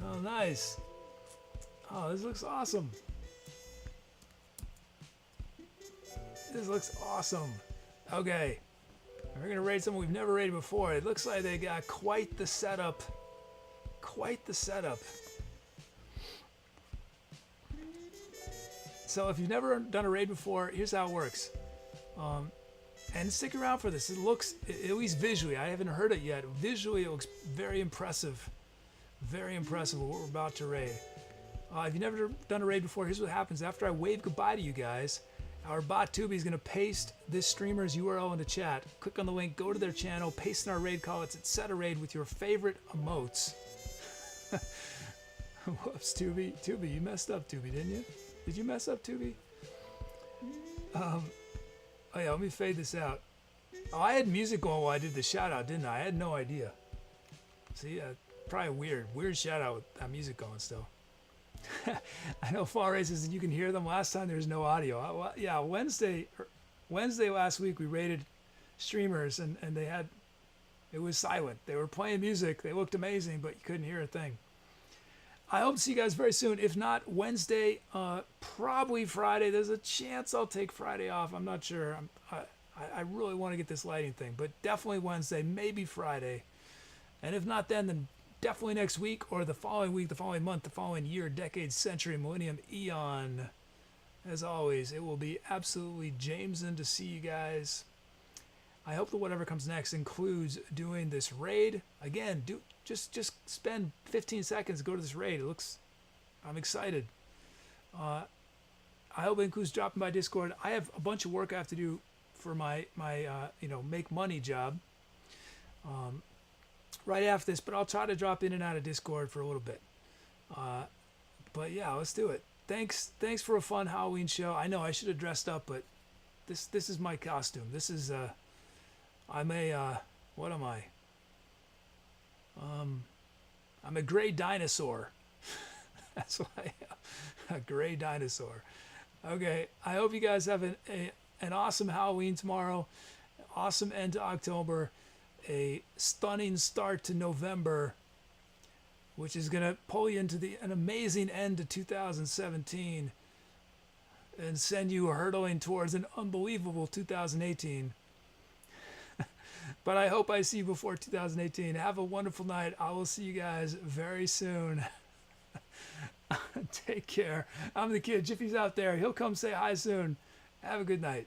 Speaker 1: Oh, nice. Oh, this looks awesome. This looks awesome. Okay. We're going to raid someone we've never raided before. It looks like they got quite the setup. Quite the setup. So if you've never done a raid before, here's how it works. And stick around for this. It looks, at least visually, I haven't heard it yet. Visually, it looks very impressive. Very impressive with what we're about to raid. If you've never done a raid before, here's what happens. After I wave goodbye to you guys, our bot Tubi is going to paste this streamer's URL into chat. Click on the link, go to their channel, paste in our raid call. It's Etcetera raid with your favorite emotes. Whoops, Tubi. Tubi, you messed up, Tubi, didn't you? Did you mess up, Tubi? Oh yeah, let me fade this out. Oh, I had music going while I did the shout out, didn't I? I had no idea. See, probably weird shout out with that music going still. I know Fall Races and you can hear them. Last time there was no audio. Yeah, Wednesday last week we raided streamers and it was silent. They were playing music. They looked amazing, but you couldn't hear a thing. I hope to see you guys very soon. If not Wednesday, probably Friday. There's a chance I'll take Friday off. I'm not sure. I really want to get this lighting thing, but definitely Wednesday, maybe Friday. And if not then definitely next week or the following week, the following month, the following year, decade, century, millennium, eon. As always, it will be absolutely Jameson to see you guys. I hope that whatever comes next includes doing this raid. Again, just spend 15 seconds, go to this raid. I'm excited. I hope it includes dropping by Discord. I have a bunch of work I have to do for my make money job right after this, but I'll try to drop in and out of Discord for a little bit. But yeah, let's do it. Thanks for a fun Halloween show. I know I should have dressed up, but this is my costume. This is what am I? I'm a gray dinosaur. That's why I am. A gray dinosaur. Okay, I hope you guys have an awesome Halloween tomorrow, an awesome end to October, a stunning start to November, which is going to pull you into an amazing end to 2017 and send you hurtling towards an unbelievable 2018. But I hope I see you before 2018. Have a wonderful night. I will see you guys very soon. Take care. I'm the kid. Jiffy's out there. He'll come say hi soon. Have a good night.